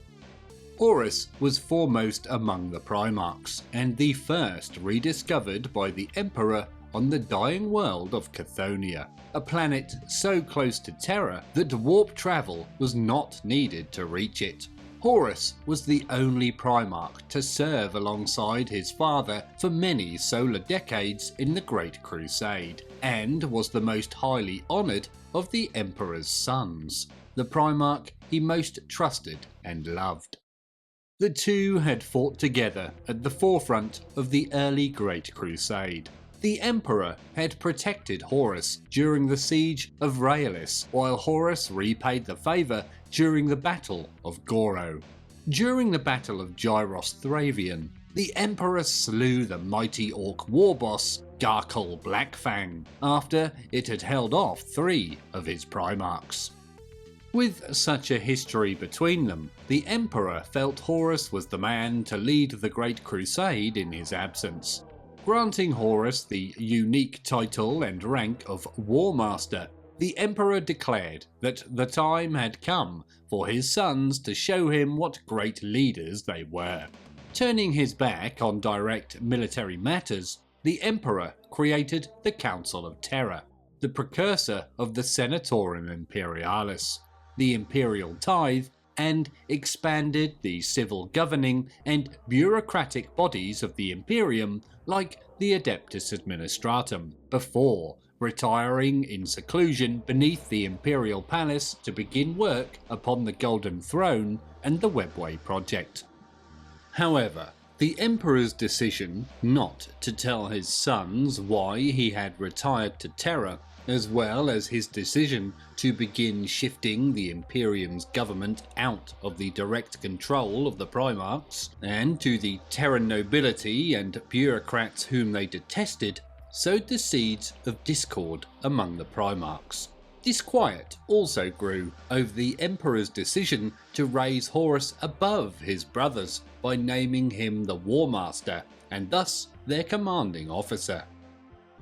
S1: Horus was foremost among the Primarchs, and the first rediscovered by the Emperor on the dying world of Chthoniya, a planet so close to Terra that warp travel was not needed to reach it. Horus was the only Primarch to serve alongside his father for many solar decades in the Great Crusade, and was the most highly honoured of the Emperor's sons, the Primarch he most trusted and loved. The two had fought together at the forefront of the early Great Crusade. The Emperor had protected Horus during the siege of Rhaelis, while Horus repaid the favour during the Battle of Goro. During the Battle of Gyros Thravian, the Emperor slew the mighty Orc war boss Garkle Blackfang after it had held off 3 of his Primarchs. With such a history between them, the Emperor felt Horus was the man to lead the Great Crusade in his absence, granting Horus the unique title and rank of Warmaster. The Emperor declared that the time had come for his sons to show him what great leaders they were. Turning his back on direct military matters, the Emperor created the Council of Terra, the precursor of the Senatorum Imperialis, the Imperial Tithe, and expanded the civil governing and bureaucratic bodies of the Imperium like the Adeptus Administratum, before retiring in seclusion beneath the Imperial Palace to begin work upon the Golden Throne and the Webway project. However, the Emperor's decision not to tell his sons why he had retired to Terra, as well as his decision to begin shifting the Imperium's government out of the direct control of the Primarchs and to the Terran nobility and bureaucrats whom they detested, sowed the seeds of discord among the Primarchs. Disquiet also grew over the Emperor's decision to raise Horus above his brothers by naming him the Warmaster and thus their commanding officer.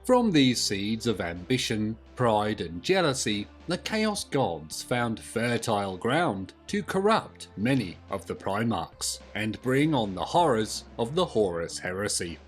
S1: From these seeds of ambition, pride and jealousy, the Chaos Gods found fertile ground to corrupt many of the Primarchs and bring on the horrors of the Horus Heresy.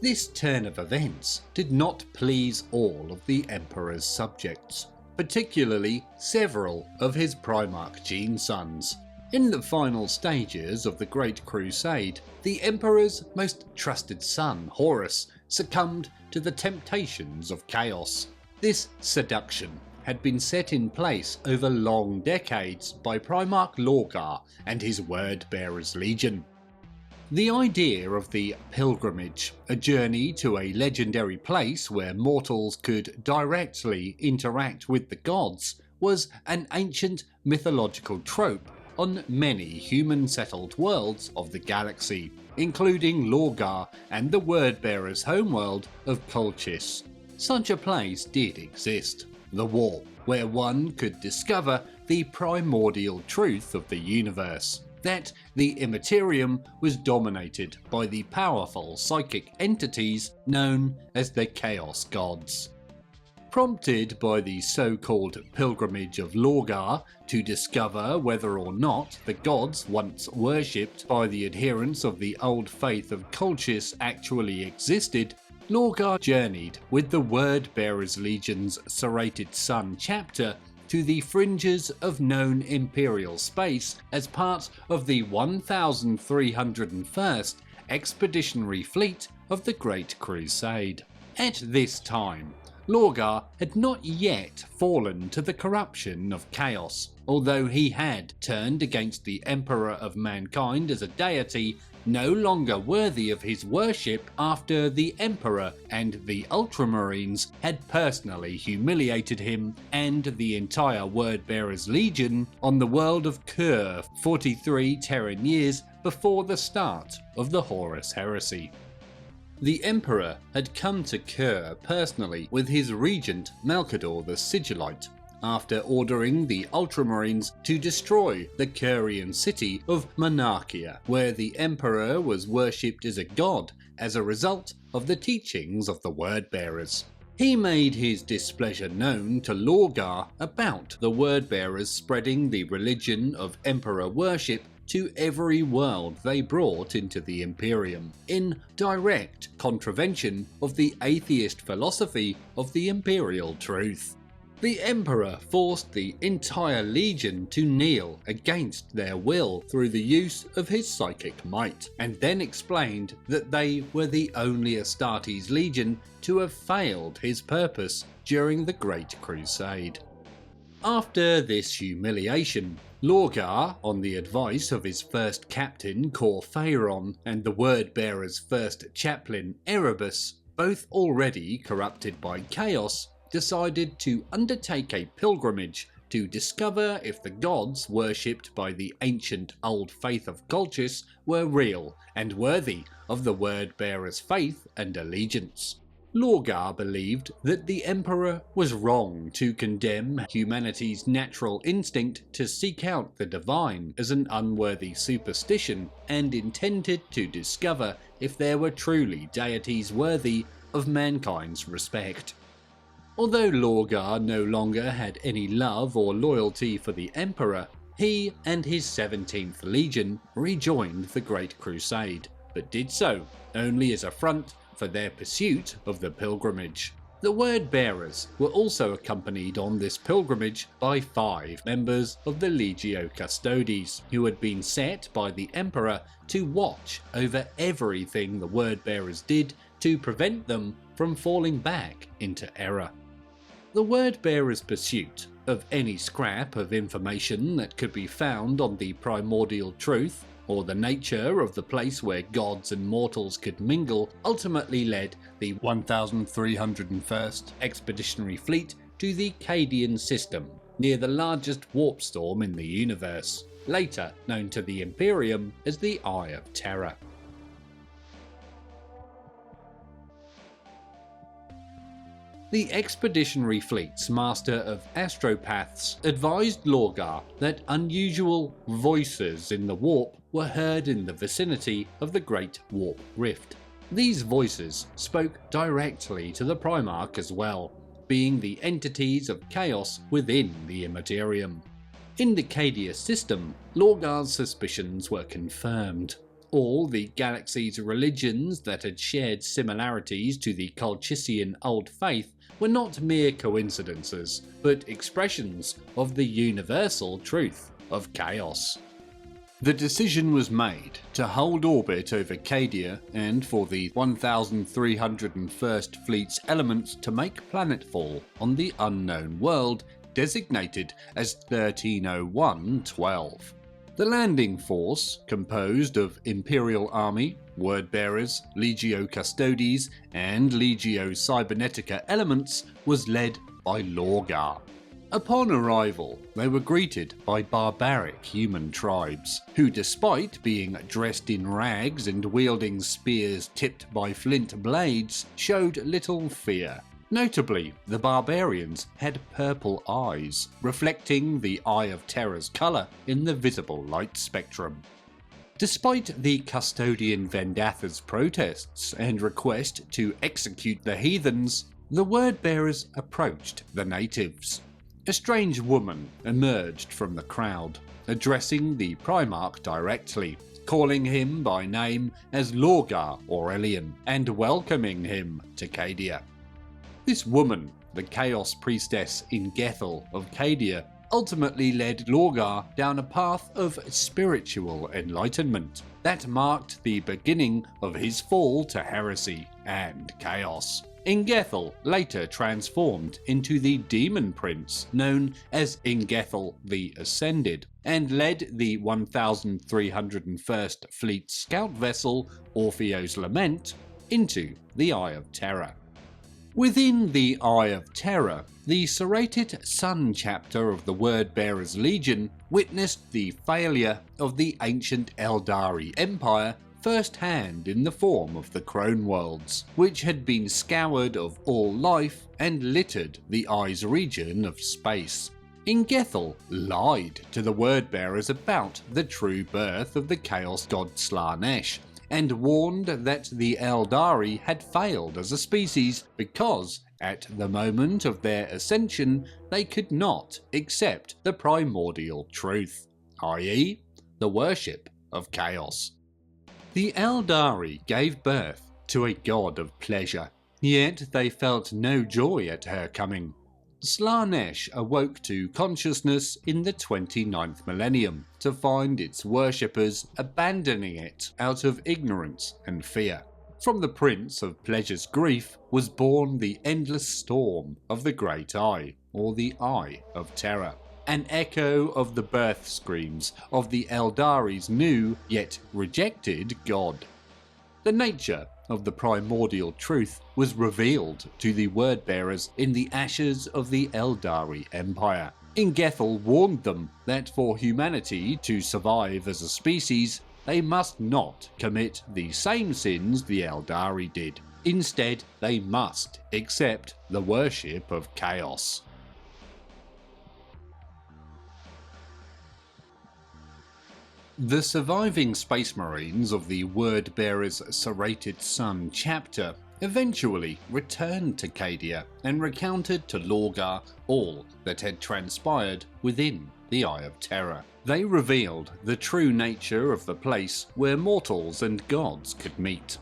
S1: This turn of events did not please all of the Emperor's subjects, particularly several of his Primarch gene sons. In the final stages of the Great Crusade, the Emperor's most trusted son, Horus, succumbed to the temptations of chaos. This seduction had been set in place over long decades by Primarch Lorgar and his Word-Bearers Legion. The idea of the pilgrimage, a journey to a legendary place where mortals could directly interact with the gods, was an ancient mythological trope on many human-settled worlds of the galaxy, including Lorgar and the Word-Bearers' homeworld of Colchis. Such a place did exist, the Warp, where one could discover the primordial truth of the universe. that the Imperium was dominated by the powerful psychic entities known as the Chaos Gods. Prompted by the so-called pilgrimage of Lorgar to discover whether or not the gods once worshipped by the adherents of the old faith of Colchis actually existed, Lorgar journeyed with the Word-Bearers Legion's Serrated Sun chapter to the fringes of known imperial space as part of the 1301st Expeditionary Fleet of the Great Crusade. At this time, Lorgar had not yet fallen to the corruption of chaos, although he had turned against the Emperor of Mankind as a deity no longer worthy of his worship after the Emperor and the Ultramarines had personally humiliated him and the entire Word-Bearers Legion on the world of Kur 43 Terran years before the start of the Horus Heresy. The Emperor had come to Kur personally with his regent Malkador the Sigillite, after ordering the Ultramarines to destroy the Kurian city of Monarchia, where the Emperor was worshipped as a god as a result of the teachings of the Word-Bearers. He made his displeasure known to Lorgar about the Word-Bearers spreading the religion of Emperor worship to every world they brought into the Imperium, in direct contravention of the atheist philosophy of the imperial truth. The Emperor forced the entire Legion to kneel against their will through the use of his psychic might, and then explained that they were the only Astartes Legion to have failed his purpose during the Great Crusade. After this humiliation, Lorgar, on the advice of his first captain Cor Phaeron and the Word-Bearers' first chaplain Erebus, both already corrupted by chaos, decided to undertake a pilgrimage to discover if the gods worshipped by the ancient old faith of Colchis were real and worthy of the Word-Bearers' faith and allegiance. Lorgar believed that the Emperor was wrong to condemn humanity's natural instinct to seek out the divine as an unworthy superstition, and intended to discover if there were truly deities worthy of mankind's respect. Although Lorgar no longer had any love or loyalty for the Emperor, he and his 17th Legion rejoined the Great Crusade, but did so only as a front for their pursuit of the pilgrimage. The Word-Bearers were also accompanied on this pilgrimage by 5 members of the Legio Custodes, who had been set by the Emperor to watch over everything the Word-Bearers did to prevent them from falling back into error. The Word-Bearers' pursuit of any scrap of information that could be found on the primordial truth, or the nature of the place where gods and mortals could mingle, ultimately led the 1301st Expeditionary Fleet to the Cadian system, near the largest warp storm in the universe, later known to the Imperium as the Eye of Terror. The Expeditionary Fleet's Master of Astropaths advised Lorgar that unusual voices in the warp were heard in the vicinity of the Great Warp Rift. These voices spoke directly to the Primarch as well, being the entities of chaos within the Imperium. In the Cadia system, Lorgar's suspicions were confirmed. All the galaxy's religions that had shared similarities to the Colchisian Old Faith were not mere coincidences, but expressions of the universal truth of chaos. The decision was made to hold orbit over Cadia and for the 1301st Fleet's elements to make planetfall on the unknown world designated as 1301-12. The landing force, composed of Imperial Army, Word-Bearers, Legio Custodes, and Legio Cybernetica elements, was led by Lorgar. Upon arrival, they were greeted by barbaric human tribes, who despite being dressed in rags and wielding spears tipped by flint blades, showed little fear. Notably, the barbarians had purple eyes, reflecting the Eye of Terror's colour in the visible light spectrum. Despite the Custodian Vendatha's protests and request to execute the heathens, the word-bearers approached the natives. A strange woman emerged from the crowd, addressing the Primarch directly, calling him by name as Lorgar Aurelian, and welcoming him to Cadia. This woman, the Chaos Priestess Ingethel of Cadia, ultimately led Lorgar down a path of spiritual enlightenment that marked the beginning of his fall to heresy and chaos. Ingethel later transformed into the Demon Prince known as Ingethel the Ascended, and led the 1301st Fleet scout vessel Orpheo's Lament into the Eye of Terror. Within the Eye of Terror, the serrated Sun chapter of the Word-Bearers Legion witnessed the failure of the ancient Eldari Empire first-hand in the form of the Crone Worlds, which had been scoured of all life and littered the Eye's region of space. Ingethel lied to the Word-Bearers about the true birth of the Chaos God Slaanesh, and warned that the Eldari had failed as a species because, at the moment of their ascension, they could not accept the primordial truth, i.e., the worship of chaos. The Eldari gave birth to a god of pleasure, yet they felt no joy at her coming. Slaanesh awoke to consciousness in the 29th millennium to find its worshippers abandoning it out of ignorance and fear. From the Prince of Pleasure's grief was born the endless storm of the Great Eye, or the Eye of Terror, an echo of the birth screams of the Eldari's new yet rejected god. The nature of the primordial truth was revealed to the word-bearers in the ashes of the Eldari Empire. Ingethel warned them that for humanity to survive as a species, they must not commit the same sins the Eldari did. Instead, they must accept the worship of chaos. The surviving Space Marines of the Word-Bearers' Serrated Sun chapter eventually returned to Cadia and recounted to Lorgar all that had transpired within the Eye of Terror. They revealed the true nature of the place where mortals and gods could meet.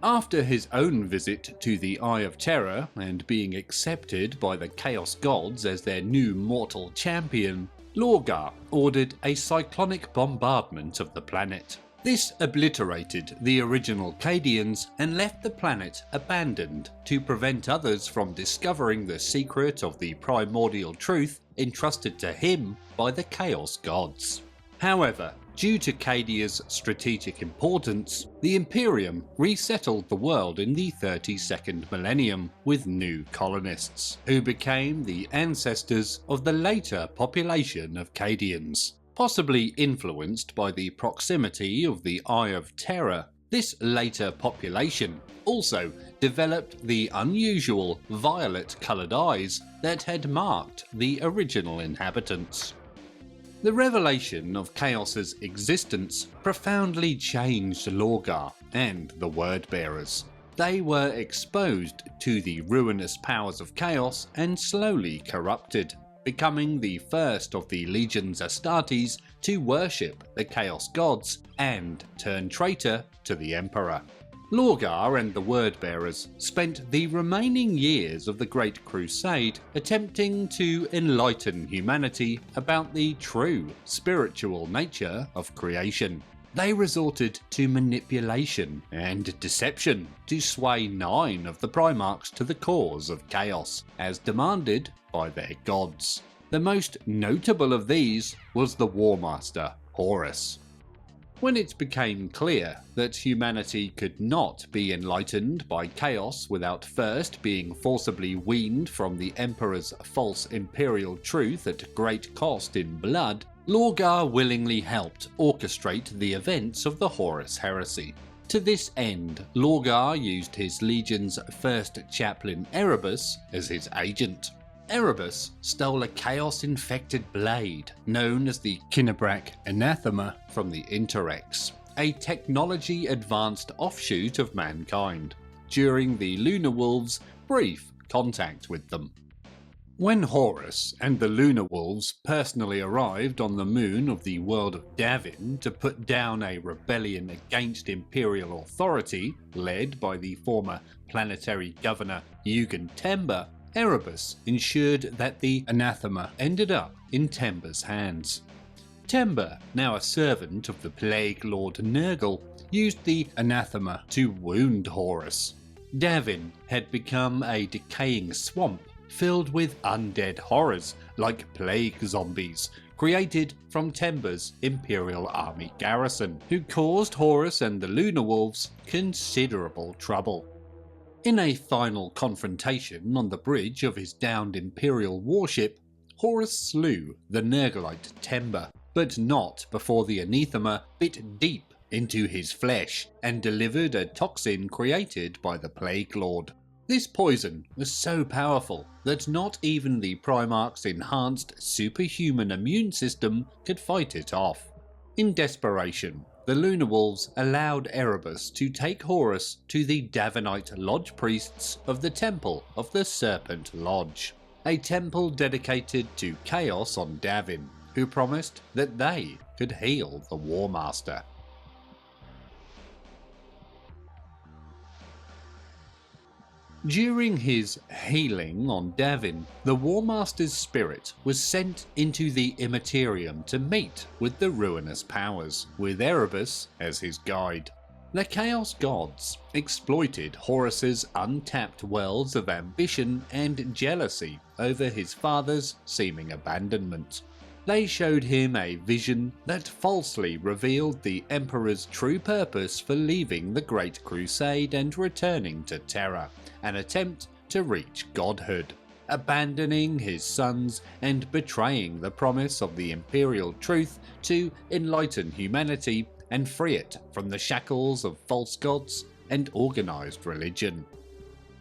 S1: After his own visit to the Eye of Terror and being accepted by the Chaos Gods as their new mortal champion, Lorgar ordered a cyclonic bombardment of the planet. This obliterated the original Cadians and left the planet abandoned to prevent others from discovering the secret of the primordial truth entrusted to him by the Chaos Gods. However, due to Cadia's strategic importance, the Imperium resettled the world in the 32nd millennium with new colonists, who became the ancestors of the later population of Cadians. Possibly influenced by the proximity of the Eye of Terror, this later population also developed the unusual violet-coloured eyes that had marked the original inhabitants. The revelation of Chaos's existence profoundly changed Lorgar and the Word-Bearers. They were exposed to the ruinous powers of Chaos and slowly corrupted, becoming the first of the Legion's Astartes to worship the Chaos Gods and turn traitor to the Emperor. Lorgar and the Word-Bearers spent the remaining years of the Great Crusade attempting to enlighten humanity about the true spiritual nature of creation. They resorted to manipulation and deception to sway 9 of the Primarchs to the cause of chaos, as demanded by their gods. The most notable of these was the Warmaster, Horus. When it became clear that humanity could not be enlightened by chaos without first being forcibly weaned from the Emperor's false imperial truth at great cost in blood, Lorgar willingly helped orchestrate the events of the Horus Heresy. To this end, Lorgar used his legion's first chaplain Erebus as his agent. Erebus stole a chaos-infected blade known as the Kinnebrak Anathema from the Interrex, a technology-advanced offshoot of mankind, during the Lunar Wolves' brief contact with them. When Horus and the Lunar Wolves personally arrived on the moon of the world of Davin to put down a rebellion against imperial authority led by the former planetary governor Yugen Temba, Erebus ensured that the anathema ended up in Temba's hands. Temba, now a servant of the Plague Lord Nurgle, used the anathema to wound Horus. Davin had become a decaying swamp filled with undead horrors like plague zombies, created from Temba's Imperial army garrison, who caused Horus and the Lunar Wolves considerable trouble. In a final confrontation on the bridge of his downed Imperial warship, Horus slew the Nurglite Temba, but not before the anathema bit deep into his flesh and delivered a toxin created by the Plague Lord. This poison was so powerful that not even the Primarch's enhanced superhuman immune system could fight it off. In desperation, the Lunar Wolves allowed Erebus to take Horus to the Davinite Lodge priests of the Temple of the Serpent Lodge, a temple dedicated to chaos on Davin, who promised that they could heal the Warmaster. During his healing on Davin, the Warmaster's spirit was sent into the Immaterium to meet with the ruinous powers, with Erebus as his guide. The Chaos Gods exploited Horus's untapped wells of ambition and jealousy over his father's seeming abandonment. They showed him a vision that falsely revealed the Emperor's true purpose for leaving the Great Crusade and returning to Terra, an attempt to reach godhood, abandoning his sons and betraying the promise of the imperial truth to enlighten humanity and free it from the shackles of false gods and organized religion.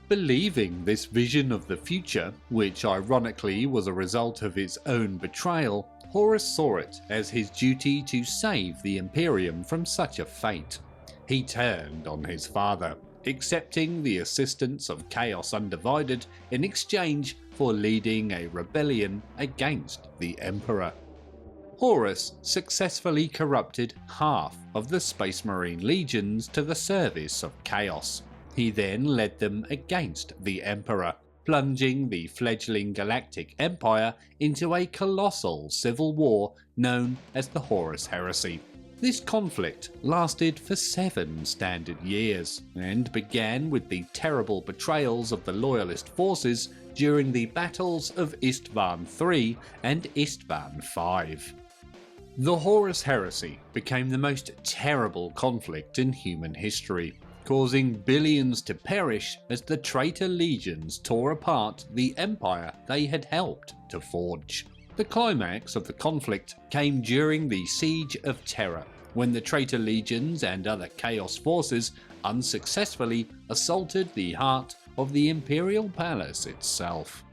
S1: Believing this vision of the future, which ironically was a result of his own betrayal, Horus saw it as his duty to save the Imperium from such a fate. He turned on his father, accepting the assistance of Chaos Undivided in exchange for leading a rebellion against the Emperor. Horus successfully corrupted half of the Space Marine legions to the service of Chaos. He then led them against the Emperor, plunging the fledgling Galactic Empire into a colossal civil war known as the Horus Heresy. This conflict lasted for 7 standard years, and began with the terrible betrayals of the Loyalist forces during the battles of Istvan III and Istvan V. The Horus Heresy became the most terrible conflict in human history, causing billions to perish as the traitor legions tore apart the empire they had helped to forge. The climax of the conflict came during the Siege of Terra, when the traitor legions and other chaos forces unsuccessfully assaulted the heart of the Imperial Palace itself.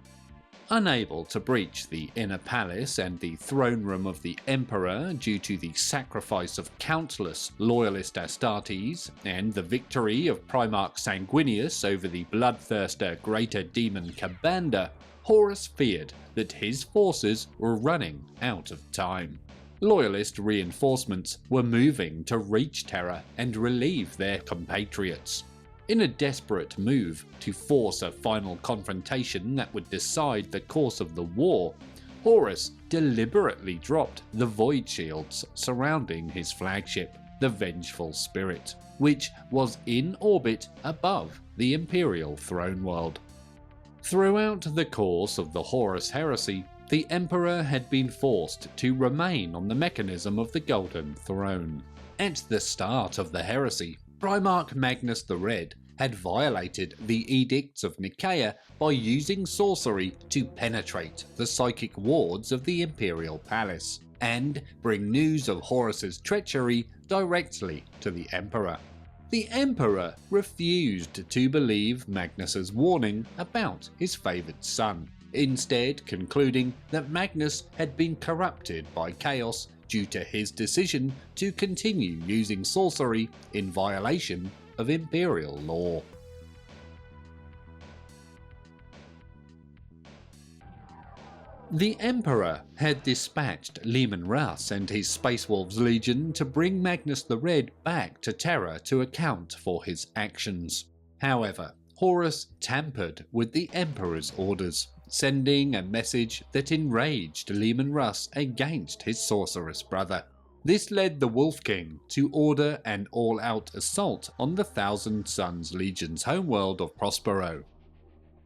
S1: Unable to breach the inner palace and the throne room of the Emperor due to the sacrifice of countless loyalist Astartes and the victory of Primarch Sanguinius over the bloodthirster Greater Demon Kabanda, Horus feared that his forces were running out of time. Loyalist reinforcements were moving to reach Terra and relieve their compatriots. In a desperate move to force a final confrontation that would decide the course of the war, Horus deliberately dropped the void shields surrounding his flagship, the Vengeful Spirit, which was in orbit above the Imperial throne world. Throughout the course of the Horus Heresy, the Emperor had been forced to remain on the mechanism of the Golden Throne. At the start of the heresy, Primarch Magnus the Red had violated the edicts of Nikaea by using sorcery to penetrate the psychic wards of the Imperial Palace and bring news of Horus's treachery directly to the Emperor. The Emperor refused to believe Magnus's warning about his favoured son, instead concluding that Magnus had been corrupted by chaos due to his decision to continue using sorcery in violation of imperial law. The Emperor had dispatched Leman Russ and his Space Wolves Legion to bring Magnus the Red back to Terra to account for his actions. However, Horus tampered with the Emperor's orders, sending a message that enraged Leman Russ against his sorceress brother. This led the Wolf King to order an all-out assault on the Thousand Suns Legion's homeworld of Prospero.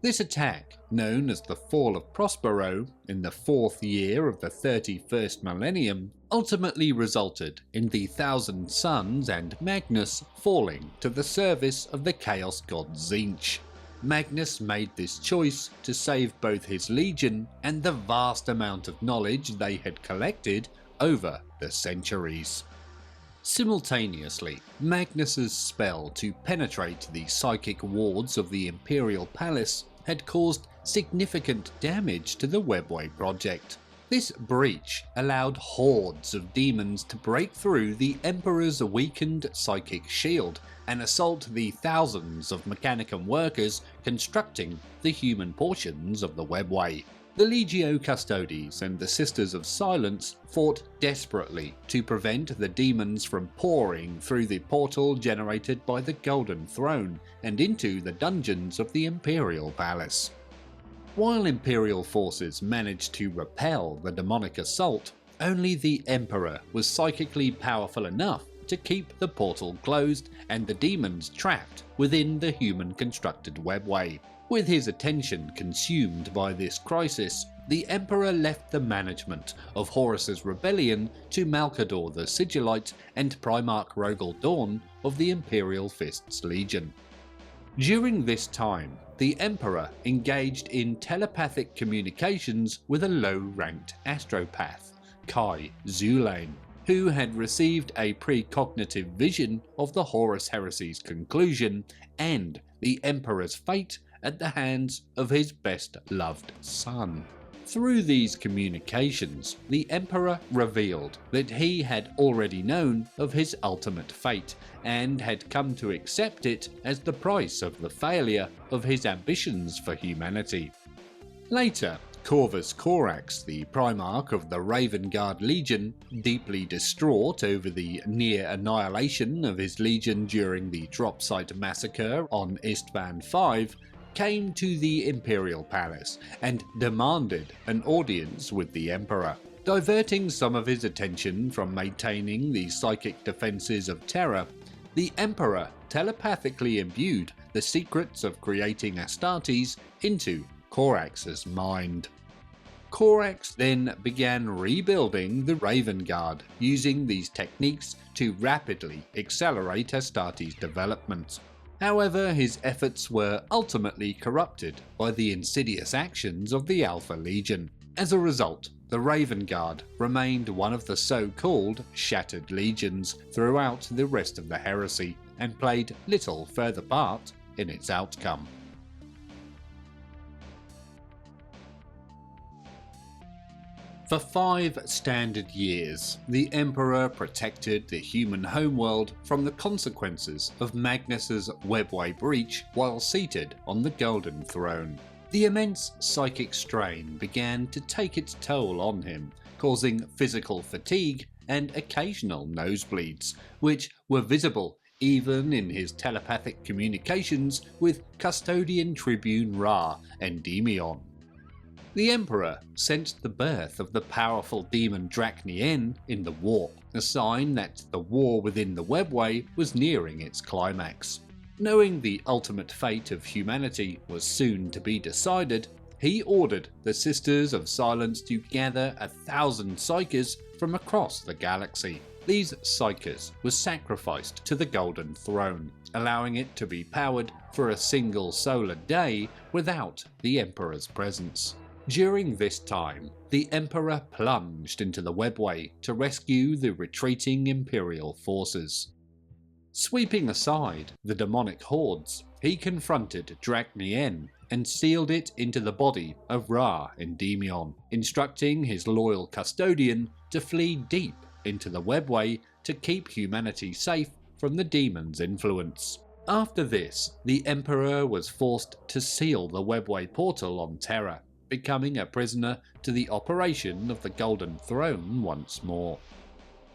S1: This attack, known as the Fall of Prospero in the 4th year of the 31st Millennium, ultimately resulted in the Thousand Suns and Magnus falling to the service of the Chaos god Tzeentch. Magnus made this choice to save both his legion and the vast amount of knowledge they had collected over the centuries. Simultaneously, Magnus's spell to penetrate the psychic wards of the Imperial Palace had caused significant damage to the Webway project. This breach allowed hordes of demons to break through the Emperor's weakened psychic shield and assault the thousands of Mechanicum workers constructing the human portions of the Webway. The Legio Custodes and the Sisters of Silence fought desperately to prevent the demons from pouring through the portal generated by the Golden Throne and into the dungeons of the Imperial Palace. While Imperial forces managed to repel the demonic assault, only the Emperor was psychically powerful enough to keep the portal closed and the demons trapped within the human-constructed Webway. With his attention consumed by this crisis, the Emperor left the management of Horus's rebellion to Malcador the Sigillite and Primarch Rogal Dorn of the Imperial Fists Legion. During this time, the Emperor engaged in telepathic communications with a low-ranked astropath, Kai Zulane, who had received a precognitive vision of the Horus Heresy's conclusion and the Emperor's fate at the hands of his best-loved son. Through these communications, the Emperor revealed that he had already known of his ultimate fate and had come to accept it as the price of the failure of his ambitions for humanity. Later, Corvus Corax, the Primarch of the Raven Guard Legion, deeply distraught over the near annihilation of his legion during the drop site massacre on Istvan V, came to the Imperial Palace and demanded an audience with the Emperor. Diverting some of his attention from maintaining the psychic defences of Terra, the Emperor telepathically imbued the secrets of creating Astartes into Corax's mind. Corax then began rebuilding the Raven Guard, using these techniques to rapidly accelerate Astartes' development. However, his efforts were ultimately corrupted by the insidious actions of the Alpha Legion. As a result, the Raven Guard remained one of the so-called Shattered Legions throughout the rest of the heresy, and played little further part in its outcome. For 5 standard years, the Emperor protected the human homeworld from the consequences of Magnus's Webway breach while seated on the Golden Throne. The immense psychic strain began to take its toll on him, causing physical fatigue and occasional nosebleeds, which were visible even in his telepathic communications with Custodian Tribune Ra and Endymion. The Emperor sensed the birth of the powerful demon Drachnien in the Warp, a sign that the war within the Webway was nearing its climax. Knowing the ultimate fate of humanity was soon to be decided, he ordered the Sisters of Silence to gather 1,000 Psykers from across the galaxy. These Psykers were sacrificed to the Golden Throne, allowing it to be powered for a single solar day without the Emperor's presence. During this time, the Emperor plunged into the Webway to rescue the retreating Imperial forces. Sweeping aside the demonic hordes, he confronted Drachnien and sealed it into the body of Ra Endymion, instructing his loyal custodian to flee deep into the Webway to keep humanity safe from the demon's influence. After this, the Emperor was forced to seal the Webway portal on Terra, becoming a prisoner to the operation of the Golden Throne once more.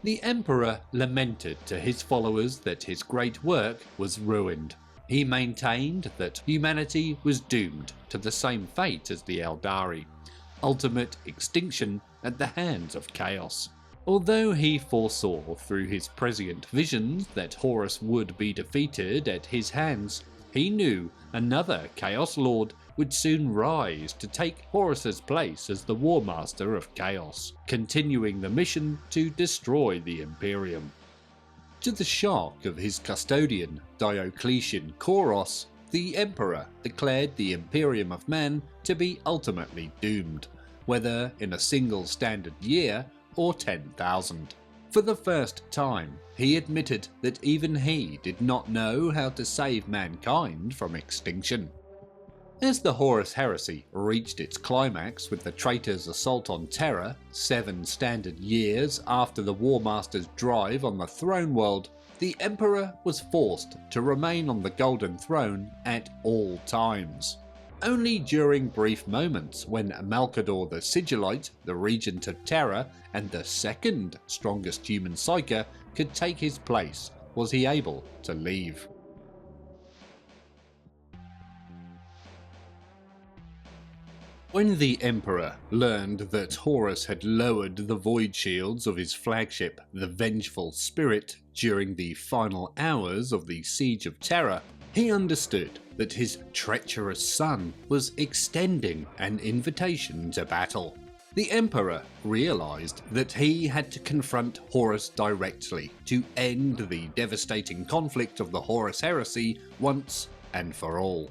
S1: The Emperor lamented to his followers that his great work was ruined. He maintained that humanity was doomed to the same fate as the Eldari, ultimate extinction at the hands of chaos. Although he foresaw through his prescient visions that Horus would be defeated at his hands, he knew another Chaos Lord would soon rise to take Horus's place as the Warmaster of Chaos, continuing the mission to destroy the Imperium. To the shock of his custodian, Diocletian Koros, the Emperor declared the Imperium of Man to be ultimately doomed, whether in a single standard year or 10,000. For the first time, he admitted that even he did not know how to save mankind from extinction. As the Horus Heresy reached its climax with the traitors' assault on Terra 7 standard years after the Warmaster's drive on the throne world, the Emperor was forced to remain on the Golden Throne at all times. Only during brief moments when Malkador the Sigillite, the regent of Terra and the second strongest human psyker, could take his place was he able to leave. When the Emperor learned that Horus had lowered the void shields of his flagship, the Vengeful Spirit, during the final hours of the Siege of Terra, he understood that his treacherous son was extending an invitation to battle. The Emperor realized that he had to confront Horus directly to end the devastating conflict of the Horus Heresy once and for all.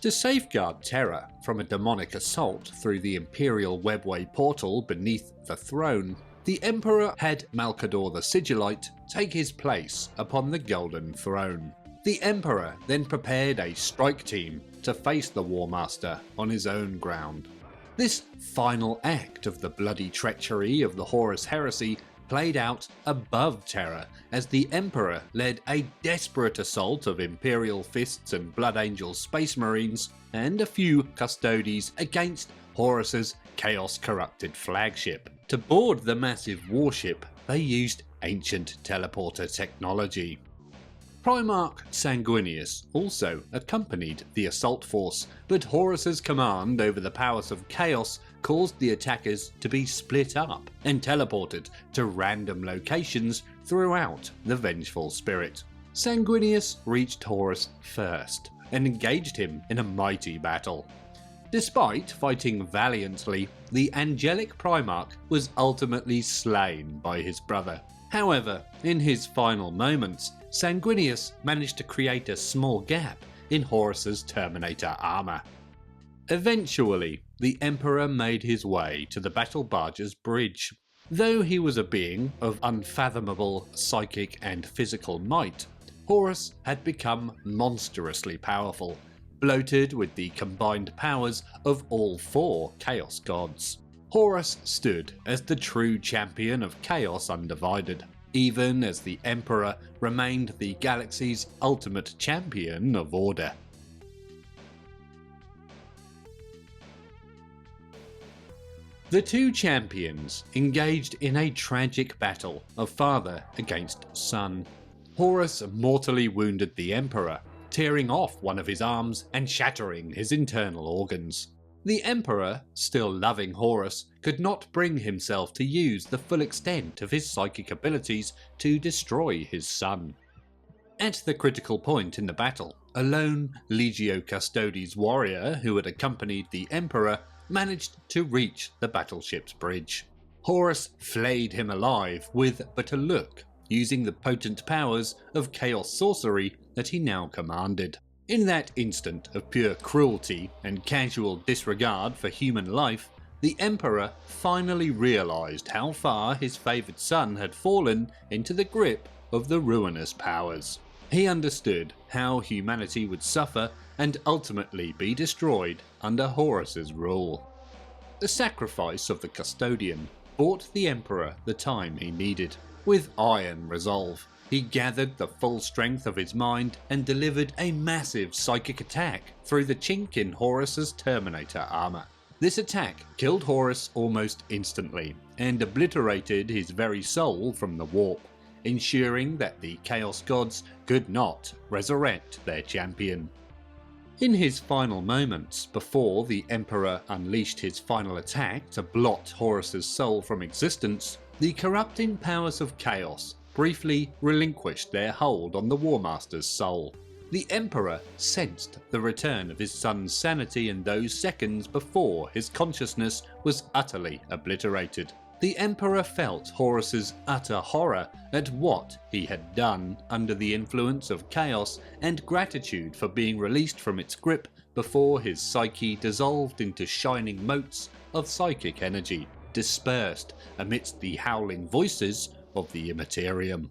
S1: To safeguard Terra from a demonic assault through the Imperial Webway portal beneath the throne, the Emperor had Malkador the Sigillite take his place upon the Golden Throne. The Emperor then prepared a strike team to face the Warmaster on his own ground. This final act of the bloody treachery of the Horus Heresy played out above Terra as the Emperor led a desperate assault of Imperial Fists and Blood Angel Space Marines and a few Custodes against Horus's chaos-corrupted flagship. To board the massive warship, they used ancient teleporter technology. Primarch Sanguinius also accompanied the assault force, but Horus's command over the powers of chaos caused the attackers to be split up and teleported to random locations throughout the Vengeful Spirit. Sanguinius reached Horus first and engaged him in a mighty battle. Despite fighting valiantly, the angelic Primarch was ultimately slain by his brother. However, in his final moments, Sanguinius managed to create a small gap in Horus's Terminator armor. Eventually, the Emperor made his way to the Battle Barge's bridge. Though he was a being of unfathomable psychic and physical might, Horus had become monstrously powerful, bloated with the combined powers of all 4 Chaos Gods. Horus stood as the true champion of Chaos Undivided, even as the Emperor remained the galaxy's ultimate champion of order. The two champions engaged in a tragic battle of father against son. Horus mortally wounded the Emperor, tearing off one of his arms and shattering his internal organs. The Emperor, still loving Horus, could not bring himself to use the full extent of his psychic abilities to destroy his son. At the critical point in the battle, a lone Legio Custodes warrior who had accompanied the Emperor managed to reach the battleship's bridge. Horus flayed him alive with but a look, using the potent powers of chaos sorcery that he now commanded. In that instant of pure cruelty and casual disregard for human life, the Emperor finally realized how far his favored son had fallen into the grip of the ruinous powers. He understood how humanity would suffer and ultimately be destroyed under Horus's rule. The sacrifice of the custodian bought the Emperor the time he needed. With iron resolve, he gathered the full strength of his mind and delivered a massive psychic attack through the chink in Horus's Terminator armor. This attack killed Horus almost instantly and obliterated his very soul from the warp, ensuring that the Chaos Gods could not resurrect their champion. In his final moments, before the Emperor unleashed his final attack to blot Horus's soul from existence, the corrupting powers of Chaos briefly relinquished their hold on the Warmaster's soul. The Emperor sensed the return of his son's sanity in those seconds before his consciousness was utterly obliterated. The Emperor felt Horus's utter horror at what he had done under the influence of chaos and gratitude for being released from its grip before his psyche dissolved into shining motes of psychic energy, dispersed amidst the howling voices of the Imperium.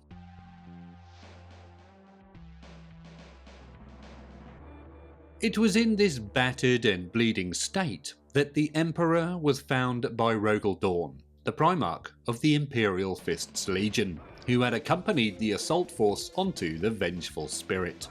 S1: It was in this battered and bleeding state that the Emperor was found by Rogal Dorn, the Primarch of the Imperial Fists Legion, who had accompanied the assault force onto the Vengeful Spirit.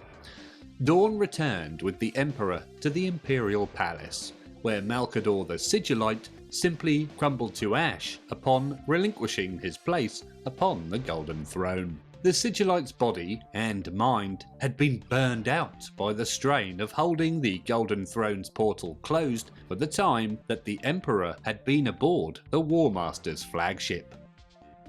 S1: Dorn returned with the Emperor to the Imperial Palace, where Malkador the Sigillite simply crumbled to ash upon relinquishing his place upon the Golden Throne. The Sigillite's body and mind had been burned out by the strain of holding the Golden Throne's portal closed for the time that the Emperor had been aboard the Warmaster's flagship.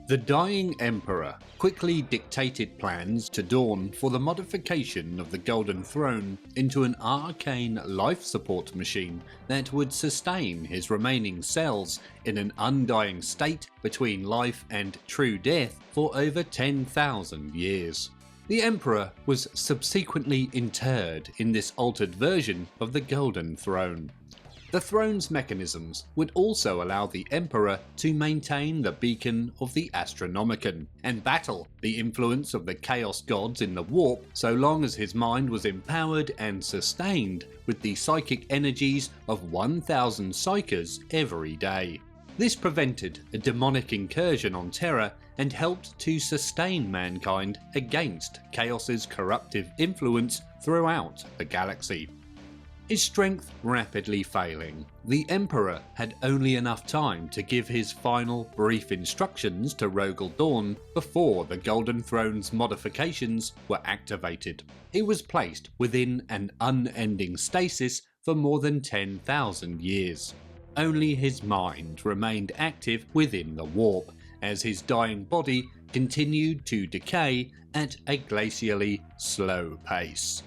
S1: The dying Emperor quickly dictated plans to Dorn for the modification of the Golden Throne into an arcane life support machine that would sustain his remaining cells in an undying state between life and true death for over 10,000 years. The Emperor was subsequently interred in this altered version of the Golden Throne. The throne's mechanisms would also allow the Emperor to maintain the beacon of the Astronomican and battle the influence of the Chaos Gods in the warp so long as his mind was empowered and sustained with the psychic energies of 1,000 psykers every day. This prevented a demonic incursion on Terra and helped to sustain mankind against Chaos's corruptive influence throughout the galaxy. His strength rapidly failing, the Emperor had only enough time to give his final brief instructions to Rogal Dorn before the Golden Throne's modifications were activated. He was placed within an unending stasis for more than 10,000 years. Only his mind remained active within the warp, as his dying body continued to decay at a glacially slow pace.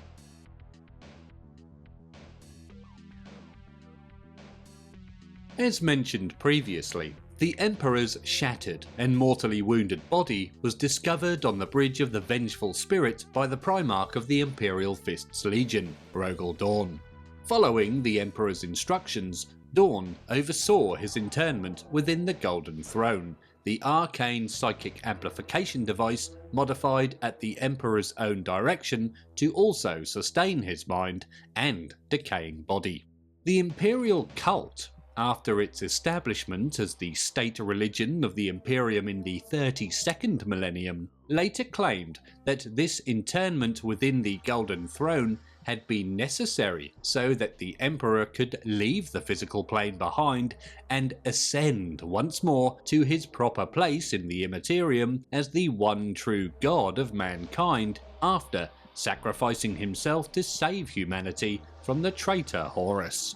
S1: As mentioned previously, the Emperor's shattered and mortally wounded body was discovered on the bridge of the Vengeful Spirit by the Primarch of the Imperial Fists Legion, Rogal Dorn. Following the Emperor's instructions, Dorn oversaw his internment within the Golden Throne, the arcane psychic amplification device modified at the Emperor's own direction to also sustain his mind and decaying body. The Imperial cult, after its establishment as the state religion of the Imperium in the 32nd millennium, later claimed that this internment within the Golden Throne had been necessary so that the Emperor could leave the physical plane behind and ascend once more to his proper place in the Imperium as the one true god of mankind after sacrificing himself to save humanity from the traitor Horus.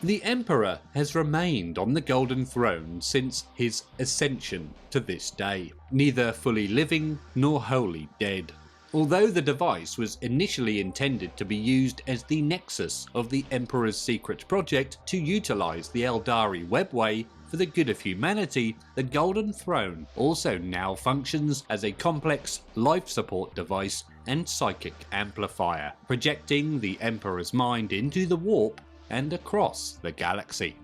S1: The Emperor has remained on the Golden Throne since his ascension to this day, neither fully living nor wholly dead. Although the device was initially intended to be used as the nexus of the Emperor's secret project to utilize the Eldari Webway for the good of humanity, the Golden Throne also now functions as a complex life support device and psychic amplifier, projecting the Emperor's mind into the warp and across the galaxy.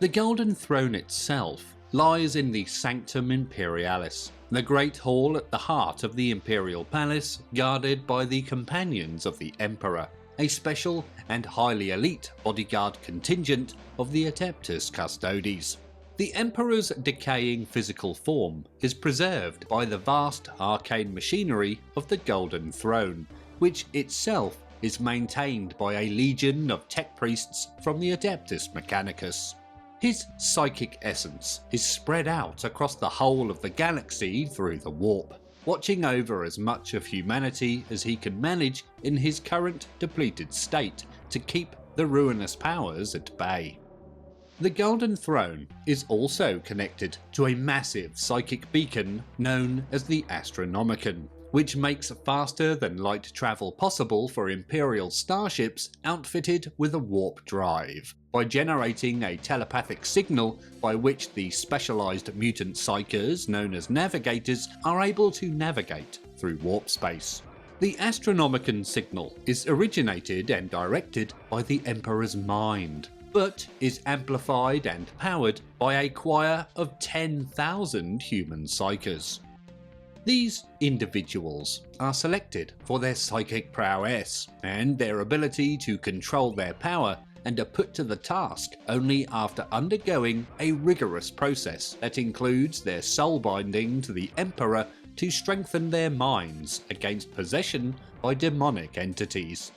S1: The Golden Throne itself lies in the Sanctum Imperialis, the great hall at the heart of the Imperial Palace, guarded by the companions of the Emperor, a special and highly elite bodyguard contingent of the Adeptus Custodes. The Emperor's decaying physical form is preserved by the vast arcane machinery of the Golden Throne, which itself is maintained by a legion of tech priests from the Adeptus Mechanicus. His psychic essence is spread out across the whole of the galaxy through the warp, watching over as much of humanity as he can manage in his current depleted state to keep the ruinous powers at bay. The Golden Throne is also connected to a massive psychic beacon known as the Astronomican, which makes faster than light travel possible for Imperial starships outfitted with a warp drive, by generating a telepathic signal by which the specialised mutant psykers known as navigators are able to navigate through warp space. The Astronomican signal is originated and directed by the Emperor's mind, but is amplified and powered by a choir of 10,000 human psykers. These individuals are selected for their psychic prowess and their ability to control their power, and are put to the task only after undergoing a rigorous process that includes their soul binding to the Emperor to strengthen their minds against possession by demonic entities.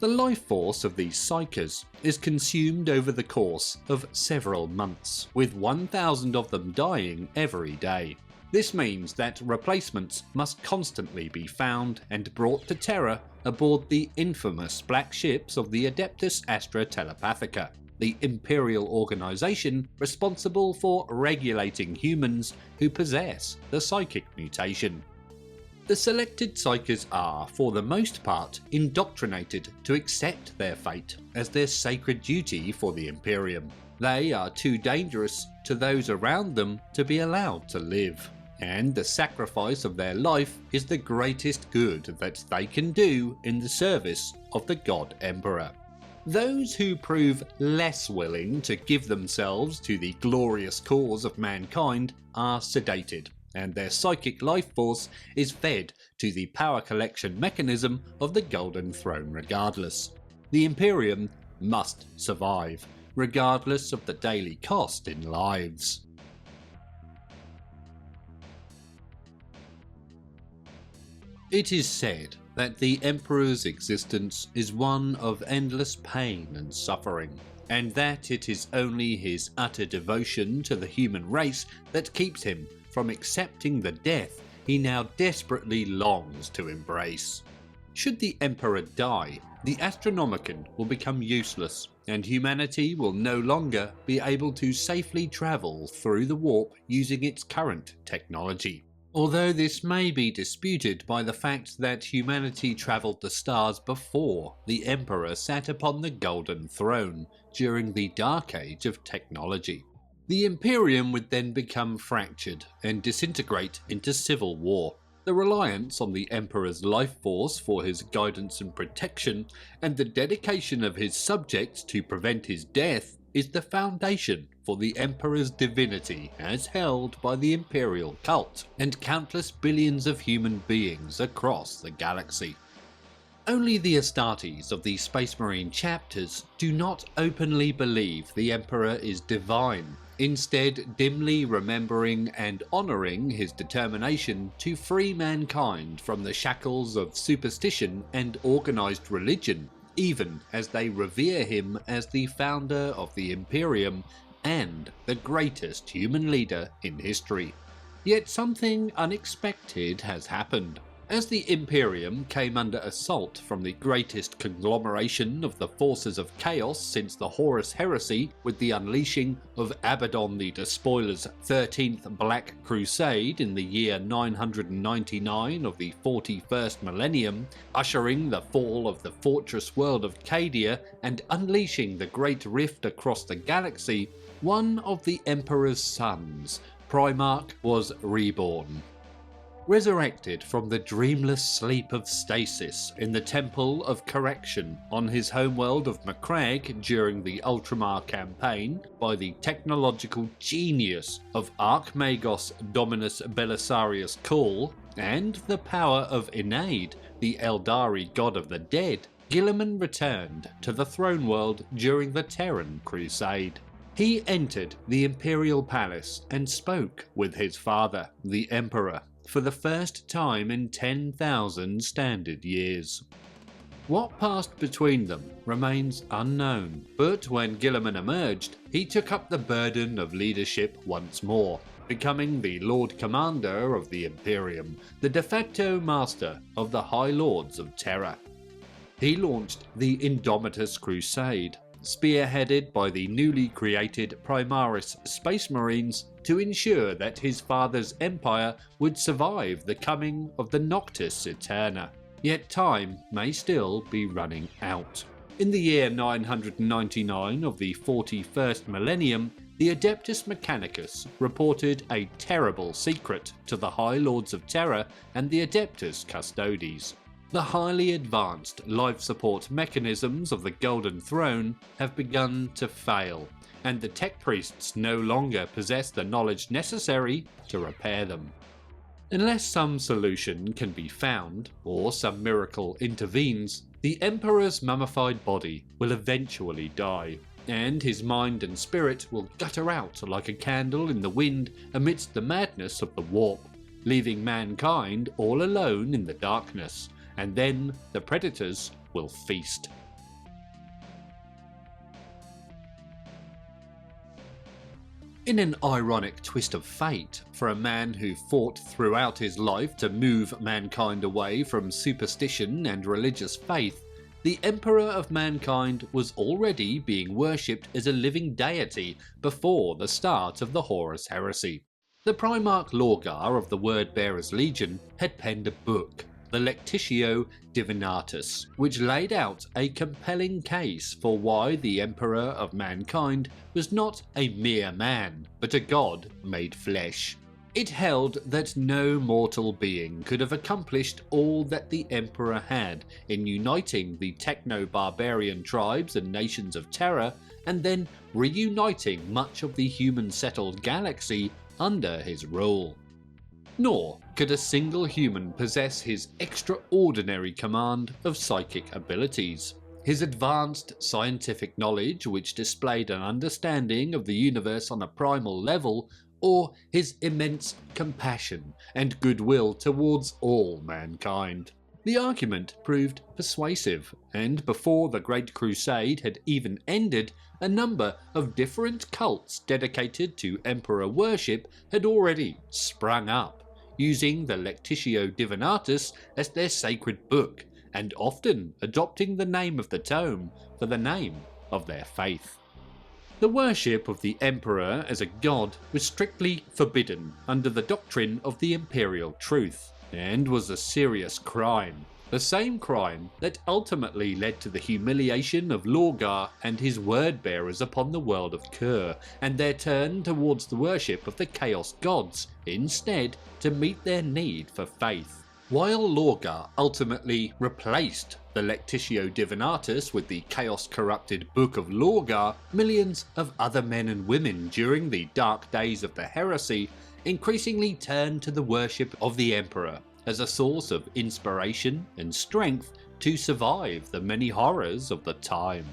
S1: The life force of these psykers is consumed over the course of several months, with 1,000 of them dying every day. This means that replacements must constantly be found and brought to Terra aboard the infamous black ships of the Adeptus Astra Telepathica, the Imperial organization responsible for regulating humans who possess the psychic mutation. The selected psykers are, for the most part, indoctrinated to accept their fate as their sacred duty for the Imperium. They are too dangerous to those around them to be allowed to live, and the sacrifice of their life is the greatest good that they can do in the service of the God Emperor. Those who prove less willing to give themselves to the glorious cause of mankind are sedated, and their psychic life force is fed to the power collection mechanism of the Golden Throne regardless. The Imperium must survive, regardless of the daily cost in lives. It is said that the Emperor's existence is one of endless pain and suffering, and that it is only his utter devotion to the human race that keeps him from accepting the death he now desperately longs to embrace. Should the Emperor die, the Astronomican will become useless, and humanity will no longer be able to safely travel through the warp using its current technology. Although this may be disputed by the fact that humanity travelled the stars before the Emperor sat upon the Golden Throne during the Dark Age of technology. The Imperium would then become fractured and disintegrate into civil war. The reliance on the Emperor's life force for his guidance and protection, and the dedication of his subjects to prevent his death, is the foundation for the Emperor's divinity as held by the Imperial cult and countless billions of human beings across the galaxy. Only the Astartes of the Space Marine chapters do not openly believe the Emperor is divine, instead dimly remembering and honouring his determination to free mankind from the shackles of superstition and organised religion, even as they revere him as the founder of the Imperium and the greatest human leader in history. Yet something unexpected has happened. As the Imperium came under assault from the greatest conglomeration of the forces of chaos since the Horus Heresy, with the unleashing of Abaddon the Despoiler's 13th Black Crusade in the year 999 of the 41st Millennium, ushering the fall of the fortress world of Cadia and unleashing the Great Rift across the galaxy, one of the Emperor's sons, Primarch, was reborn. resurrected from the dreamless sleep of stasis in the Temple of Correction on his homeworld of Macragge during the Ultramar campaign by the technological genius of Archmagos Dominus Belisarius Call and the power of Enaid, the Eldari god of the dead, Guilliman returned to the throne world during the Terran Crusade. He entered the Imperial Palace and spoke with his father, the Emperor, for the first time in 10,000 standard years. What passed between them remains unknown, but when Guilliman emerged, he took up the burden of leadership once more, becoming the Lord Commander of the Imperium, the de facto master of the High Lords of Terror. He launched the Indomitus Crusade, spearheaded by the newly created Primaris Space Marines to ensure that his father's empire would survive the coming of the Noctis Eterna. Yet time may still be running out. In the year 999 of the 41st Millennium, the Adeptus Mechanicus reported a terrible secret to the High Lords of Terror and the Adeptus Custodes. The highly advanced life support mechanisms of the Golden Throne have begun to fail, and the tech priests no longer possess the knowledge necessary to repair them. Unless some solution can be found, or some miracle intervenes, the Emperor's mummified body will eventually die, and his mind and spirit will gutter out like a candle in the wind amidst the madness of the warp, leaving mankind all alone in the darkness. And then the predators will feast. In an ironic twist of fate for a man who fought throughout his life to move mankind away from superstition and religious faith, the Emperor of Mankind was already being worshipped as a living deity before the start of the Horus Heresy. The Primarch Lorgar of the Word-Bearers Legion had penned a book, the Lectitio Divinatus, which laid out a compelling case for why the Emperor of Mankind was not a mere man, but a god made flesh. It held that no mortal being could have accomplished all that the Emperor had in uniting the techno-barbarian tribes and nations of Terra, and then reuniting much of the human-settled galaxy under his rule. Nor could a single human possess his extraordinary command of psychic abilities. His advanced scientific knowledge, which displayed an understanding of the universe on a primal level, or his immense compassion and goodwill towards all mankind. The argument proved persuasive, and before the Great Crusade had even ended, a number of different cults dedicated to Emperor worship had already sprung up, using the Lectitio Divinatus as their sacred book, and often adopting the name of the tome for the name of their faith. The worship of the Emperor as a god was strictly forbidden under the doctrine of the Imperial Truth, and was a serious crime. The same crime that ultimately led to the humiliation of Lorgar and his word-bearers upon the world of Kur, and their turn towards the worship of the Chaos Gods, instead to meet their need for faith. While Lorgar ultimately replaced the Lectitio Divinatus with the chaos-corrupted Book of Lorgar, millions of other men and women during the dark days of the heresy increasingly turned to the worship of the Emperor as a source of inspiration and strength to survive the many horrors of the time.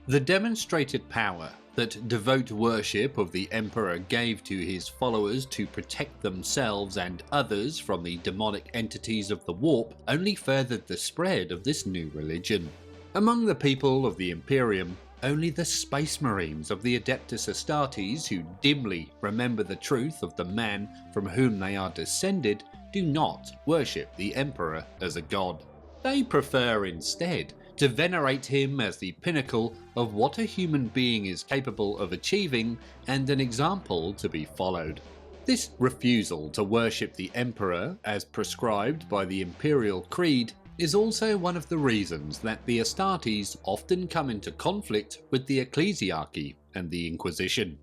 S1: The demonstrated power that devout worship of the Emperor gave to his followers to protect themselves and others from the demonic entities of the warp only furthered the spread of this new religion. Among the people of the Imperium, only the Space Marines of the Adeptus Astartes, who dimly remember the truth of the man from whom they are descended, do not worship the Emperor as a god. They prefer instead to venerate him as the pinnacle of what a human being is capable of achieving and an example to be followed. This refusal to worship the Emperor as prescribed by the Imperial Creed is also one of the reasons that the Astartes often come into conflict with the Ecclesiarchy and the Inquisition.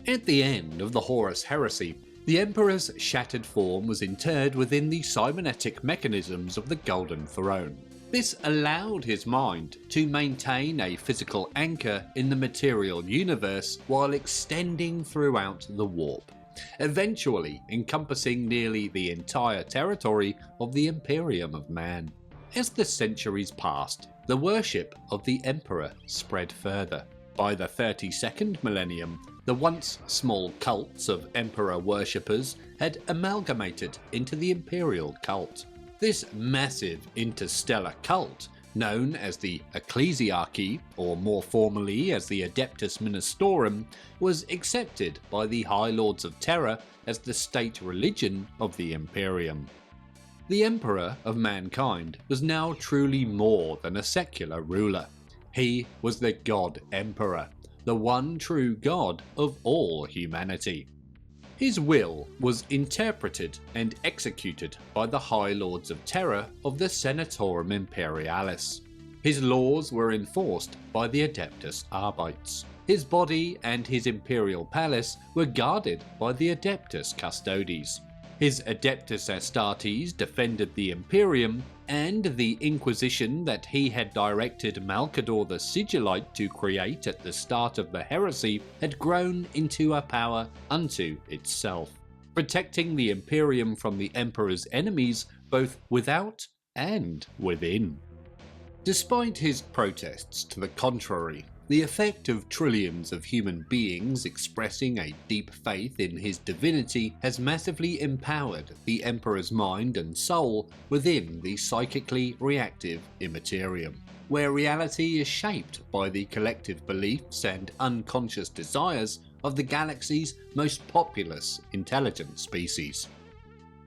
S1: At the end of the Horus Heresy, the Emperor's shattered form was interred within the cybernetic mechanisms of the Golden Throne. This allowed his mind to maintain a physical anchor in the material universe while extending throughout the warp, eventually encompassing nearly the entire territory of the Imperium of Man. As the centuries passed, the worship of the Emperor spread further. By the 32nd millennium, the once small cults of Emperor worshippers had amalgamated into the Imperial cult. This massive interstellar cult, known as the Ecclesiarchy, or more formally as the Adeptus Ministorum, was accepted by the High Lords of Terror as the state religion of the Imperium. The Emperor of Mankind was now truly more than a secular ruler. He was the God Emperor, the one true God of all humanity. His will was interpreted and executed by the High Lords of Terror of the Senatorum Imperialis. His laws were enforced by the Adeptus Arbites. His body and his imperial palace were guarded by the Adeptus Custodes. His Adeptus Astartes defended the Imperium, and the Inquisition that he had directed Malcador the Sigillite to create at the start of the heresy had grown into a power unto itself, protecting the Imperium from the Emperor's enemies both without and within. Despite his protests to the contrary, the effect of trillions of human beings expressing a deep faith in his divinity has massively empowered the Emperor's mind and soul within the psychically reactive Immaterium, where reality is shaped by the collective beliefs and unconscious desires of the galaxy's most populous intelligent species.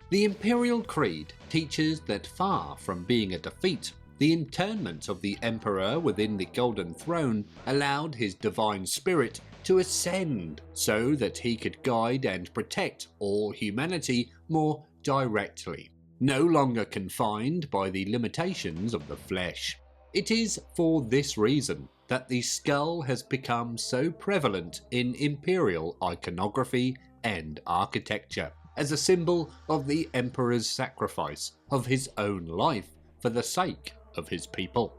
S1: The Imperial Creed teaches that far from being a defeat, the internment of the Emperor within the Golden Throne allowed his divine spirit to ascend so that he could guide and protect all humanity more directly, no longer confined by the limitations of the flesh. It is for this reason that the skull has become so prevalent in imperial iconography and architecture, as a symbol of the Emperor's sacrifice of his own life for the sake of his people.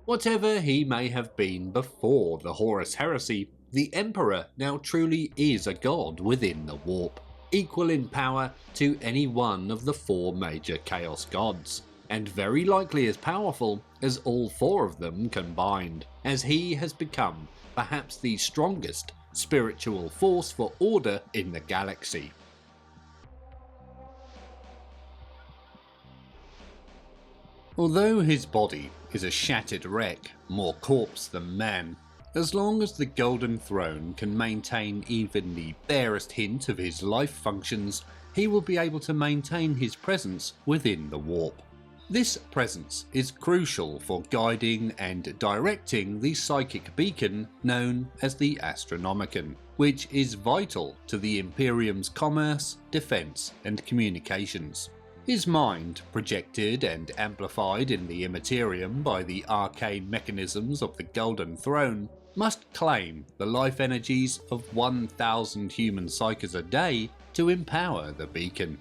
S1: Whatever he may have been before the Horus Heresy, the Emperor now truly is a god within the warp, equal in power to any one of the four major Chaos gods, and very likely as powerful as all four of them combined, as he has become perhaps the strongest spiritual force for order in the galaxy. Although his body is a shattered wreck, more corpse than man, as long as the Golden Throne can maintain even the barest hint of his life functions, he will be able to maintain his presence within the warp. This presence is crucial for guiding and directing the psychic beacon known as the Astronomican, which is vital to the Imperium's commerce, defense, and communications. His mind, projected and amplified in the Immaterium by the arcane mechanisms of the Golden Throne, must claim the life energies of 1,000 human psykers a day to empower the beacon.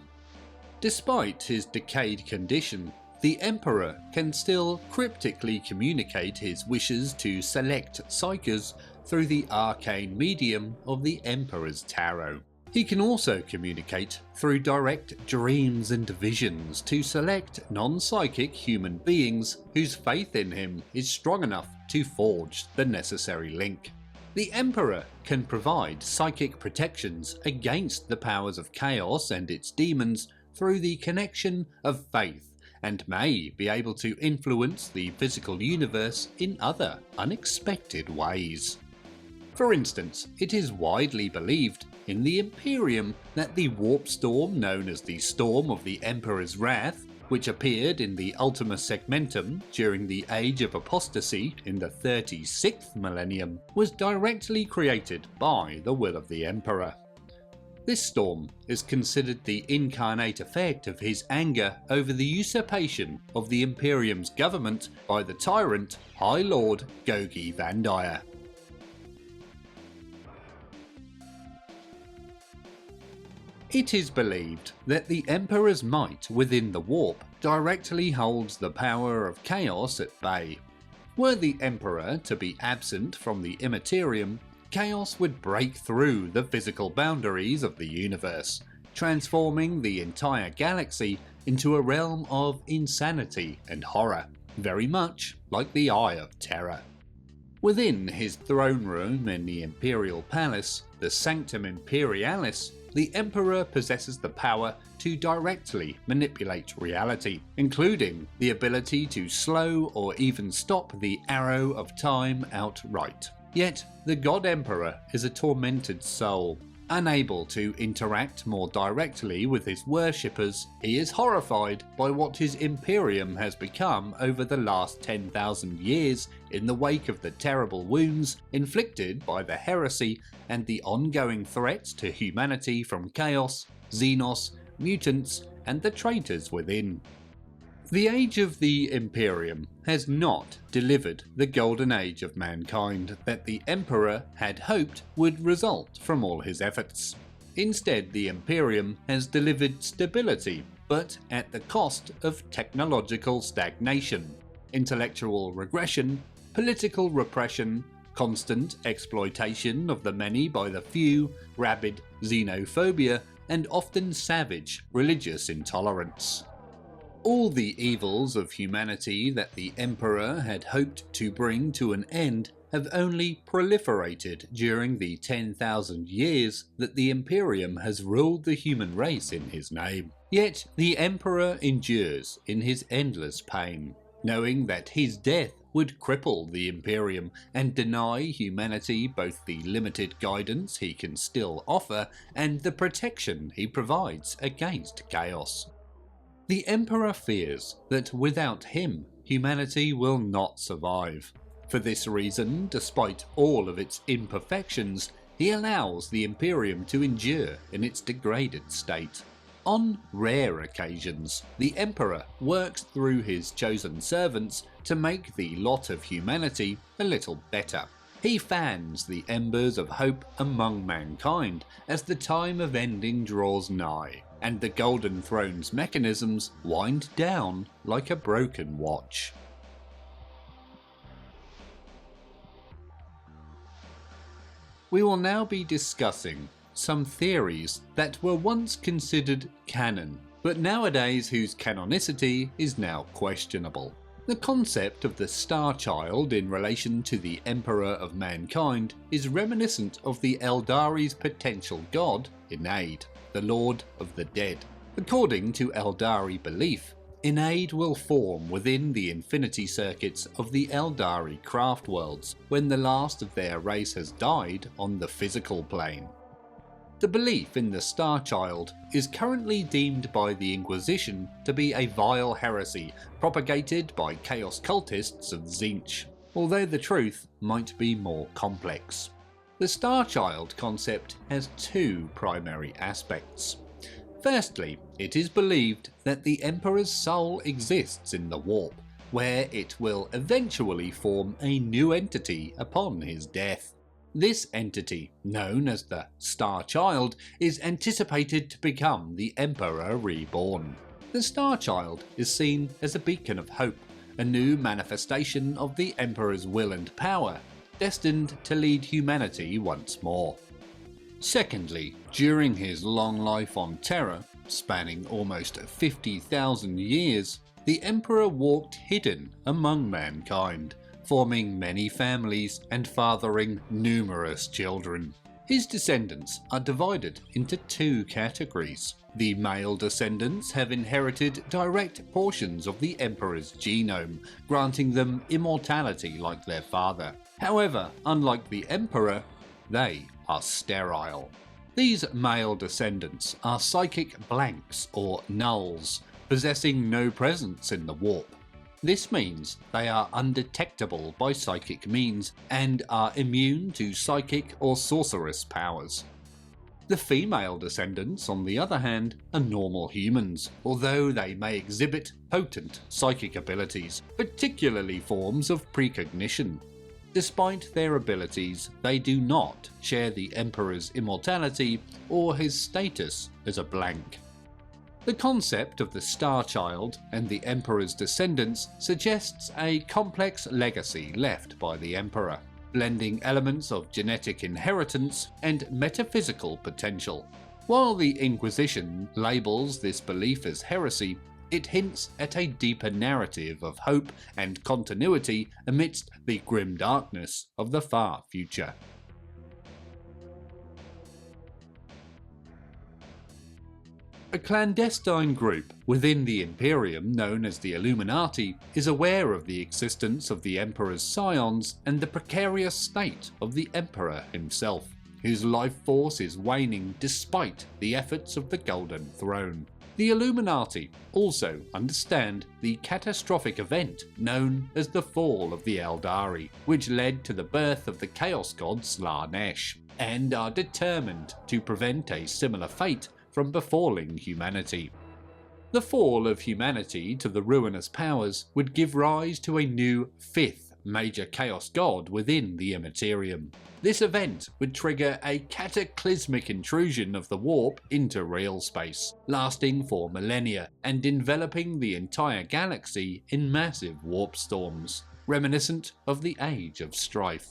S1: Despite his decayed condition, the Emperor can still cryptically communicate his wishes to select psykers through the arcane medium of the Emperor's Tarot. He can also communicate through direct dreams and visions to select non-psychic human beings whose faith in him is strong enough to forge the necessary link. The Emperor can provide psychic protections against the powers of chaos and its demons through the connection of faith, and may be able to influence the physical universe in other unexpected ways. For instance, it is widely believed in the Imperium that the warp storm known as the Storm of the Emperor's Wrath, which appeared in the Ultima Segmentum during the Age of Apostasy in the 36th millennium, was directly created by the will of the Emperor. This storm is considered the incarnate effect of his anger over the usurpation of the Imperium's government by the tyrant High Lord Gogi Vandire. It is believed that the Emperor's might within the warp directly holds the power of chaos at bay. Were the Emperor to be absent from the Imperium, chaos would break through the physical boundaries of the universe, transforming the entire galaxy into a realm of insanity and horror, very much like the Eye of Terror. Within his throne room in the Imperial Palace, the Sanctum Imperialis, the Emperor possesses the power to directly manipulate reality, including the ability to slow or even stop the arrow of time outright. Yet, the God Emperor is a tormented soul. Unable to interact more directly with his worshippers, he is horrified by what his Imperium has become over the last 10,000 years in the wake of the terrible wounds inflicted by the heresy and the ongoing threats to humanity from chaos, xenos, mutants, and the traitors within. The age of the Imperium has not delivered the golden age of mankind that the Emperor had hoped would result from all his efforts. Instead, the Imperium has delivered stability, but at the cost of technological stagnation, intellectual regression, political repression, constant exploitation of the many by the few, rabid xenophobia, and often savage religious intolerance. All the evils of humanity that the Emperor had hoped to bring to an end have only proliferated during the 10,000 years that the Imperium has ruled the human race in his name. Yet the Emperor endures in his endless pain, knowing that his death would cripple the Imperium and deny humanity both the limited guidance he can still offer and the protection he provides against chaos. The Emperor fears that without him, humanity will not survive. For this reason, despite all of its imperfections, he allows the Imperium to endure in its degraded state. On rare occasions, the Emperor works through his chosen servants to make the lot of humanity a little better. He fans the embers of hope among mankind as the time of ending draws nigh, and the Golden Throne's mechanisms wind down like a broken watch. We will now be discussing some theories that were once considered canon, but nowadays whose canonicity is now questionable. The concept of the Star Child in relation to the Emperor of Mankind is reminiscent of the Eldari's potential god, Inade, the Lord of the Dead. According to Eldari belief, Inade will form within the infinity circuits of the Eldari craft worlds when the last of their race has died on the physical plane. The belief in the Star Child is currently deemed by the Inquisition to be a vile heresy propagated by chaos cultists of Tzeentch, although the truth might be more complex. The Star Child concept has two primary aspects. Firstly, it is believed that the Emperor's soul exists in the warp, where it will eventually form a new entity upon his death. This entity, known as the Star Child, is anticipated to become the Emperor reborn. The Star Child is seen as a beacon of hope, a new manifestation of the Emperor's will and power, destined to lead humanity once more. Secondly, during his long life on Terra, spanning almost 50,000 years, the Emperor walked hidden among mankind, forming many families and fathering numerous children. His descendants are divided into two categories. The male descendants have inherited direct portions of the Emperor's genome, granting them immortality like their father. However, unlike the Emperor, they are sterile. These male descendants are psychic blanks or nulls, possessing no presence in the warp. This means they are undetectable by psychic means and are immune to psychic or sorceress powers. The female descendants, on the other hand, are normal humans, although they may exhibit potent psychic abilities, particularly forms of precognition. Despite their abilities, they do not share the Emperor's immortality or his status as a blank. The concept of the Star Child and the Emperor's descendants suggests a complex legacy left by the Emperor, blending elements of genetic inheritance and metaphysical potential. While the Inquisition labels this belief as heresy, it hints at a deeper narrative of hope and continuity amidst the grim darkness of the far future. A clandestine group within the Imperium known as the Illuminati is aware of the existence of the Emperor's scions and the precarious state of the Emperor himself, whose life force is waning despite the efforts of the Golden Throne. The Illuminati also understand the catastrophic event known as the Fall of the Eldari, which led to the birth of the Chaos God Slaanesh, and are determined to prevent a similar fate from befalling humanity. The fall of humanity to the ruinous powers would give rise to a new fifth major chaos god within the Imperium. This event would trigger a cataclysmic intrusion of the warp into real space, lasting for millennia and enveloping the entire galaxy in massive warp storms, reminiscent of the Age of Strife.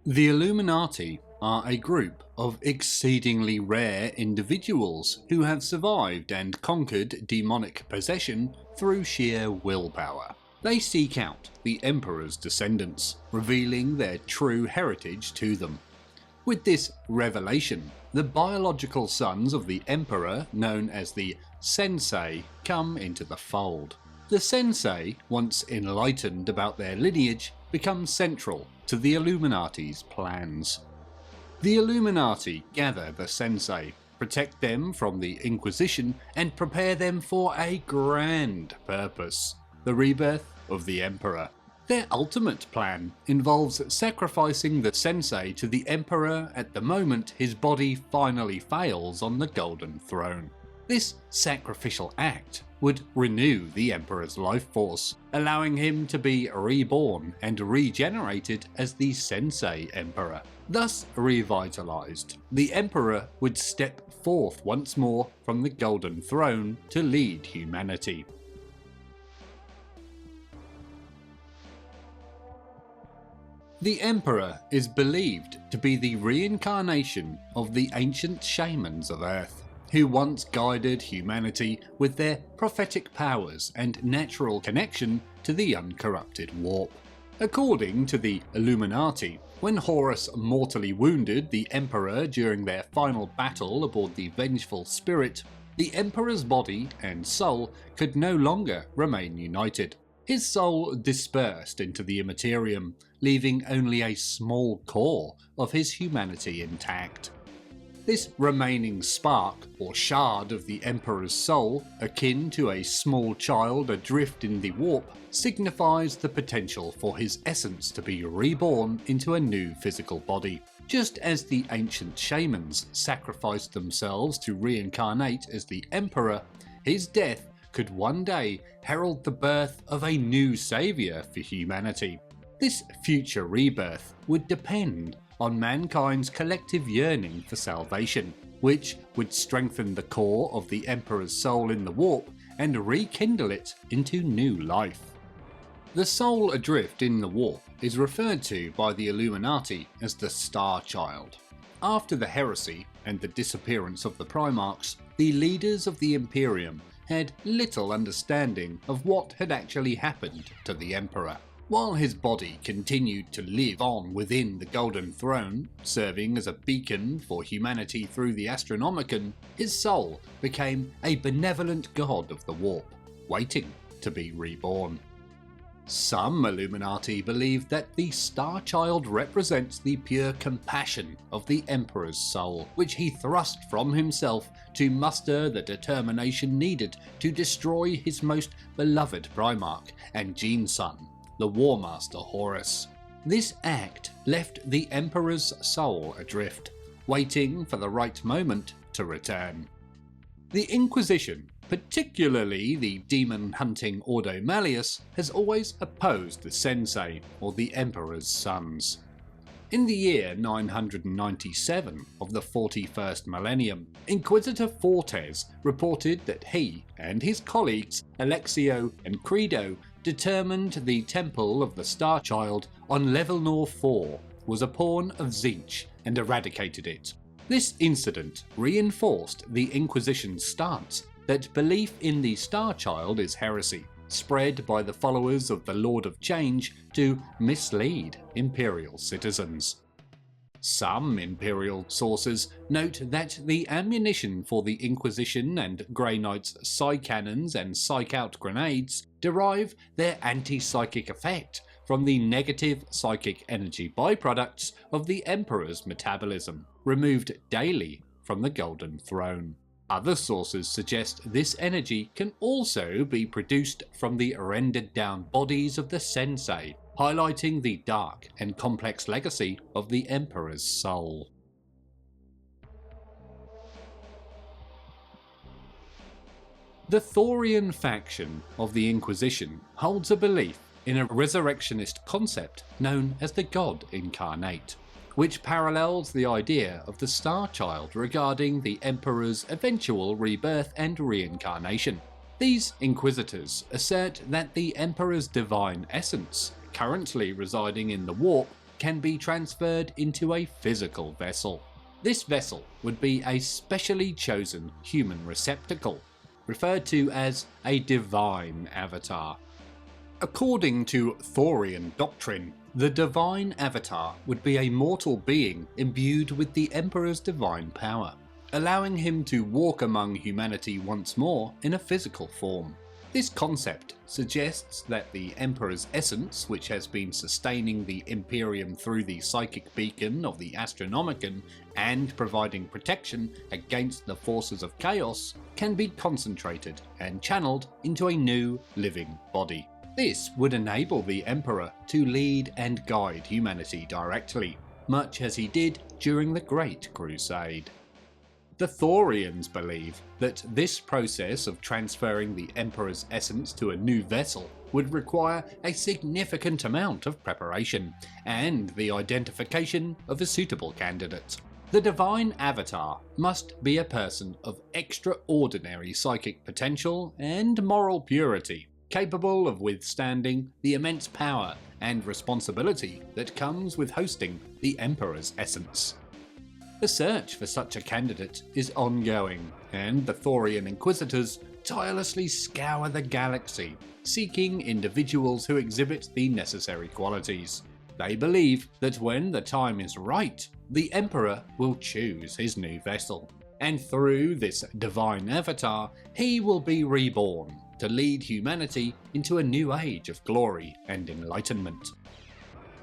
S1: The Illuminati are a group of exceedingly rare individuals who have survived and conquered demonic possession through sheer willpower. They seek out the Emperor's descendants, revealing their true heritage to them. With this revelation, the biological sons of the Emperor, known as the Sensei, come into the fold. The Sensei, once enlightened about their lineage, become central to the Illuminati's plans. The Illuminati gather the Sensei, protect them from the Inquisition, and prepare them for a grand purpose: the rebirth of the Emperor. Their ultimate plan involves sacrificing the Sensei to the Emperor at the moment his body finally fails on the Golden Throne. This sacrificial act would renew the Emperor's life force, allowing him to be reborn and regenerated as the Sensei Emperor. Thus revitalized, the Emperor would step forth once more from the Golden Throne to lead humanity. The Emperor is believed to be the reincarnation of the ancient shamans of Earth, who once guided humanity with their prophetic powers and natural connection to the uncorrupted warp. According to the Illuminati, when Horus mortally wounded the Emperor during their final battle aboard the Vengeful Spirit, the Emperor's body and soul could no longer remain united. His soul dispersed into the Imperium, leaving only a small core of his humanity intact. This remaining spark, or shard of the Emperor's soul, akin to a small child adrift in the warp, signifies the potential for his essence to be reborn into a new physical body. Just as the ancient shamans sacrificed themselves to reincarnate as the Emperor, his death could one day herald the birth of a new saviour for humanity. This future rebirth would depend on mankind's collective yearning for salvation, which would strengthen the core of the Emperor's soul in the warp and rekindle it into new life. The soul adrift in the warp is referred to by the Illuminati as the Star Child. After the heresy and the disappearance of the Primarchs, the leaders of the Imperium had little understanding of what had actually happened to the Emperor. While his body continued to live on within the Golden Throne, serving as a beacon for humanity through the Astronomican, his soul became a benevolent god of the warp, waiting to be reborn. Some Illuminati believe that the Star Child represents the pure compassion of the Emperor's soul, which he thrust from himself to muster the determination needed to destroy his most beloved Primarch and gene-son, the Warmaster Horus. This act left the Emperor's soul adrift, waiting for the right moment to return. The Inquisition Particularly the demon-hunting Ordo Malleus has always opposed the Sensei, or the Emperor's sons. In the year 997 of the 41st Millennium, Inquisitor Fortes reported that he and his colleagues Alexio and Credo determined the Temple of the Star Child on Levelnor 4 was a pawn of Tzeentch and eradicated it. This incident reinforced the Inquisition's stance that belief in the Star Child is heresy, spread by the followers of the Lord of Change to mislead Imperial citizens. Some Imperial sources note that the ammunition for the Inquisition and Grey Knight's Psy-cannons and Psych-out grenades derive their anti-psychic effect from the negative psychic energy byproducts of the Emperor's metabolism, removed daily from the Golden Throne. Other sources suggest this energy can also be produced from the rendered down bodies of the Sensei, highlighting the dark and complex legacy of the Emperor's soul. The Thorian faction of the Inquisition holds a belief in a resurrectionist concept known as the God Incarnate, which parallels the idea of the Star Child regarding the Emperor's eventual rebirth and reincarnation. These Inquisitors assert that the Emperor's divine essence, currently residing in the warp, can be transferred into a physical vessel. This vessel would be a specially chosen human receptacle, referred to as a divine avatar. According to Thorian doctrine, the divine avatar would be a mortal being imbued with the Emperor's divine power, allowing him to walk among humanity once more in a physical form. This concept suggests that the Emperor's essence, which has been sustaining the Imperium through the psychic beacon of the Astronomican and providing protection against the forces of chaos, can be concentrated and channeled into a new living body. This would enable the Emperor to lead and guide humanity directly, much as he did during the Great Crusade. The Thorians believe that this process of transferring the Emperor's essence to a new vessel would require a significant amount of preparation and the identification of a suitable candidate. The divine avatar must be a person of extraordinary psychic potential and moral purity, capable of withstanding the immense power and responsibility that comes with hosting the Emperor's essence. The search for such a candidate is ongoing, and the Thorian Inquisitors tirelessly scour the galaxy, seeking individuals who exhibit the necessary qualities. They believe that when the time is right, the Emperor will choose his new vessel, and through this divine avatar, he will be reborn to lead humanity into a new age of glory and enlightenment.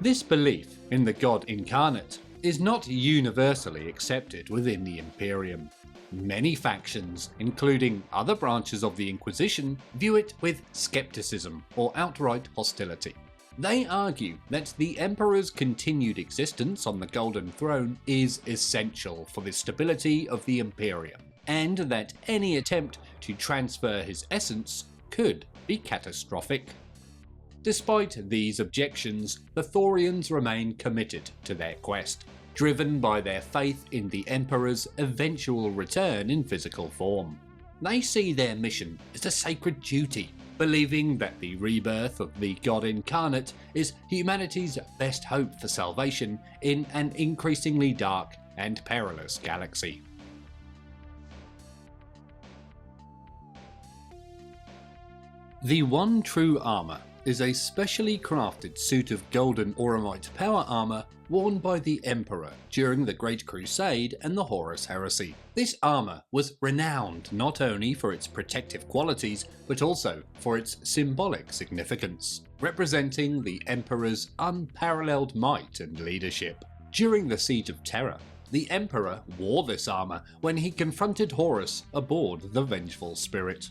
S1: This belief in the God incarnate is not universally accepted within the Imperium. Many factions, including other branches of the Inquisition, view it with skepticism or outright hostility. They argue that the Emperor's continued existence on the Golden Throne is essential for the stability of the Imperium, and that any attempt to transfer his essence could be catastrophic. Despite these objections, the Thorians remain committed to their quest, driven by their faith in the Emperor's eventual return in physical form. They see their mission as a sacred duty, believing that the rebirth of the God incarnate is humanity's best hope for salvation in an increasingly dark and perilous galaxy. The One True Armour is a specially crafted suit of golden auramite power armour worn by the Emperor during the Great Crusade and the Horus Heresy. This armour was renowned not only for its protective qualities, but also for its symbolic significance, representing the Emperor's unparalleled might and leadership. During the Siege of Terror, the Emperor wore this armour when he confronted Horus aboard the Vengeful Spirit.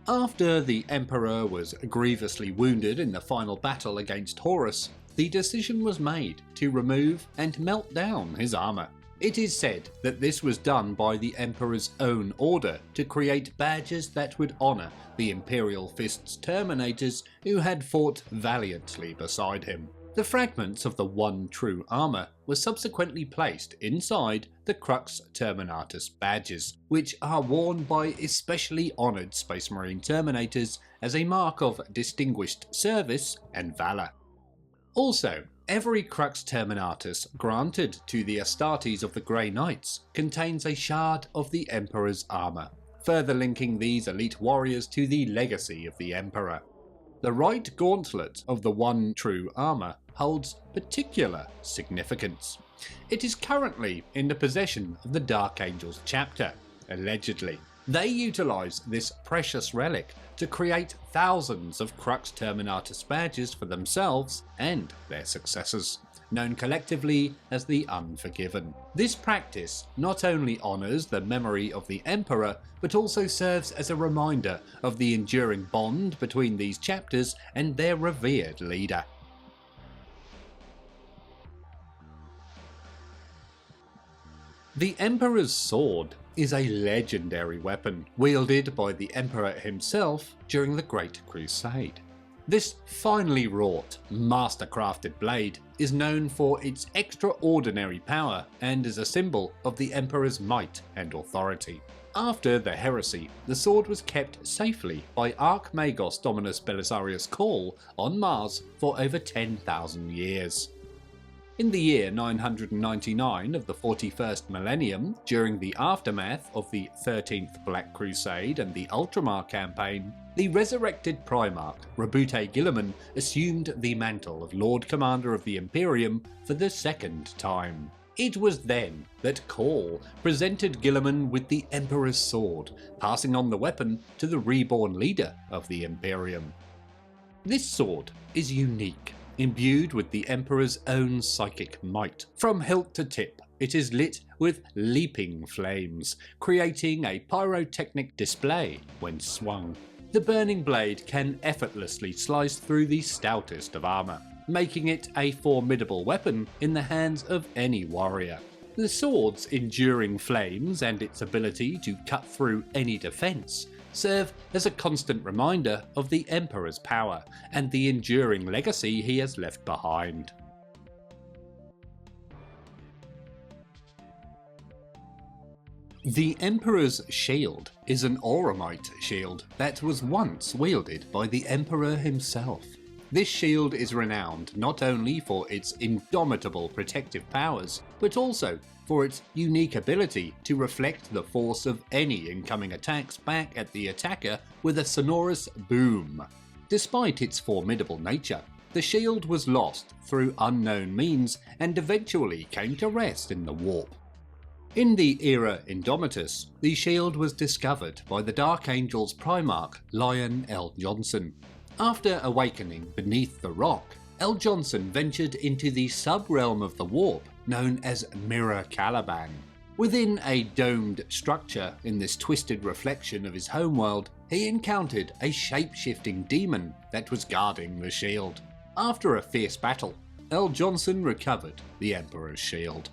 S1: After the Emperor was grievously wounded in the final battle against Horus, the decision was made to remove and melt down his armour. It is said that this was done by the Emperor's own order to create badges that would honour the Imperial Fist's Terminators who had fought valiantly beside him. The fragments of the one true armour were subsequently placed inside the Crux Terminatus badges, which are worn by especially honoured Space Marine Terminators as a mark of distinguished service and valour. Also, every Crux Terminatus granted to the Astartes of the Grey Knights contains a shard of the Emperor's armour, further linking these elite warriors to the legacy of the Emperor. The right gauntlet of the one true armour holds particular significance. It is currently in the possession of the Dark Angels chapter, allegedly. They utilise this precious relic to create thousands of Crux Terminatus badges for themselves and their successors, known collectively as the Unforgiven. This practice not only honours the memory of the Emperor, but also serves as a reminder of the enduring bond between these chapters and their revered leader. The Emperor's Sword is a legendary weapon wielded by the Emperor himself during the Great Crusade. This finely wrought, mastercrafted blade is known for its extraordinary power and is a symbol of the Emperor's might and authority. After the heresy, the sword was kept safely by Archmagos Dominus Belisarius Cawl on Mars for over 10,000 years. In the year 999 of the 41st Millennium, during the aftermath of the 13th Black Crusade and the Ultramar campaign, the resurrected Primarch Rabute Guilliman assumed the mantle of Lord Commander of the Imperium for the second time. It was then that Cawl presented Guilliman with the Emperor's Sword, passing on the weapon to the reborn leader of the Imperium. This sword is unique, imbued with the Emperor's own psychic might. From hilt to tip, it is lit with leaping flames, creating a pyrotechnic display when swung. The burning blade can effortlessly slice through the stoutest of armour, making it a formidable weapon in the hands of any warrior. The sword's enduring flames and its ability to cut through any defence serve as a constant reminder of the Emperor's power and the enduring legacy he has left behind. The Emperor's shield is an auramite shield that was once wielded by the Emperor himself. This shield is renowned not only for its indomitable protective powers, but also for its unique ability to reflect the force of any incoming attacks back at the attacker with a sonorous boom. Despite its formidable nature, the shield was lost through unknown means and eventually came to rest in the warp. In the era Indomitus, the shield was discovered by the Dark Angels Primarch Lion L. Johnson. After awakening beneath the rock, L. Johnson ventured into the sub-realm of the warp known as Mirror Caliban. Within a domed structure in this twisted reflection of his homeworld, he encountered a shape-shifting demon that was guarding the shield. After a fierce battle, L. Johnson recovered the Emperor's shield.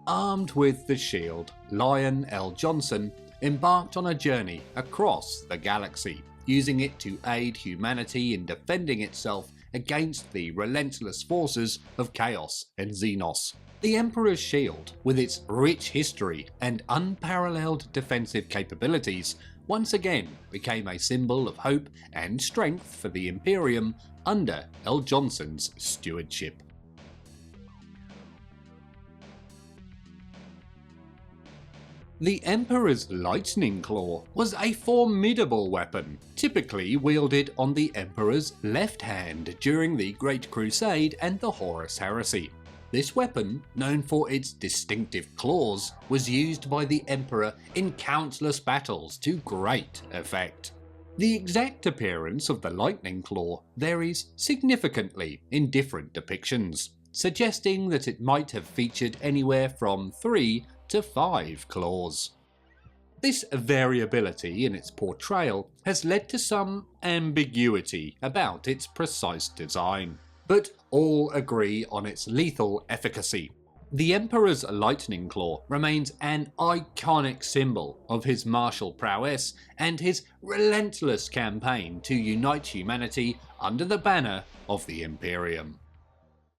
S1: Armed with the shield, Lion L. Johnson embarked on a journey across the galaxy, using it to aid humanity in defending itself against the relentless forces of Chaos and Xenos. The Emperor's shield, with its rich history and unparalleled defensive capabilities, once again became a symbol of hope and strength for the Imperium under L. Johnson's stewardship. The Emperor's Lightning Claw was a formidable weapon, typically wielded on the Emperor's left hand during the Great Crusade and the Horus Heresy. This weapon, known for its distinctive claws, was used by the Emperor in countless battles to great effect. The exact appearance of the Lightning Claw varies significantly in different depictions, suggesting that it might have featured anywhere from 3 to 5 claws. This variability in its portrayal has led to some ambiguity about its precise design, but all agree on its lethal efficacy. The Emperor's lightning claw remains an iconic symbol of his martial prowess and his relentless campaign to unite humanity under the banner of the Imperium.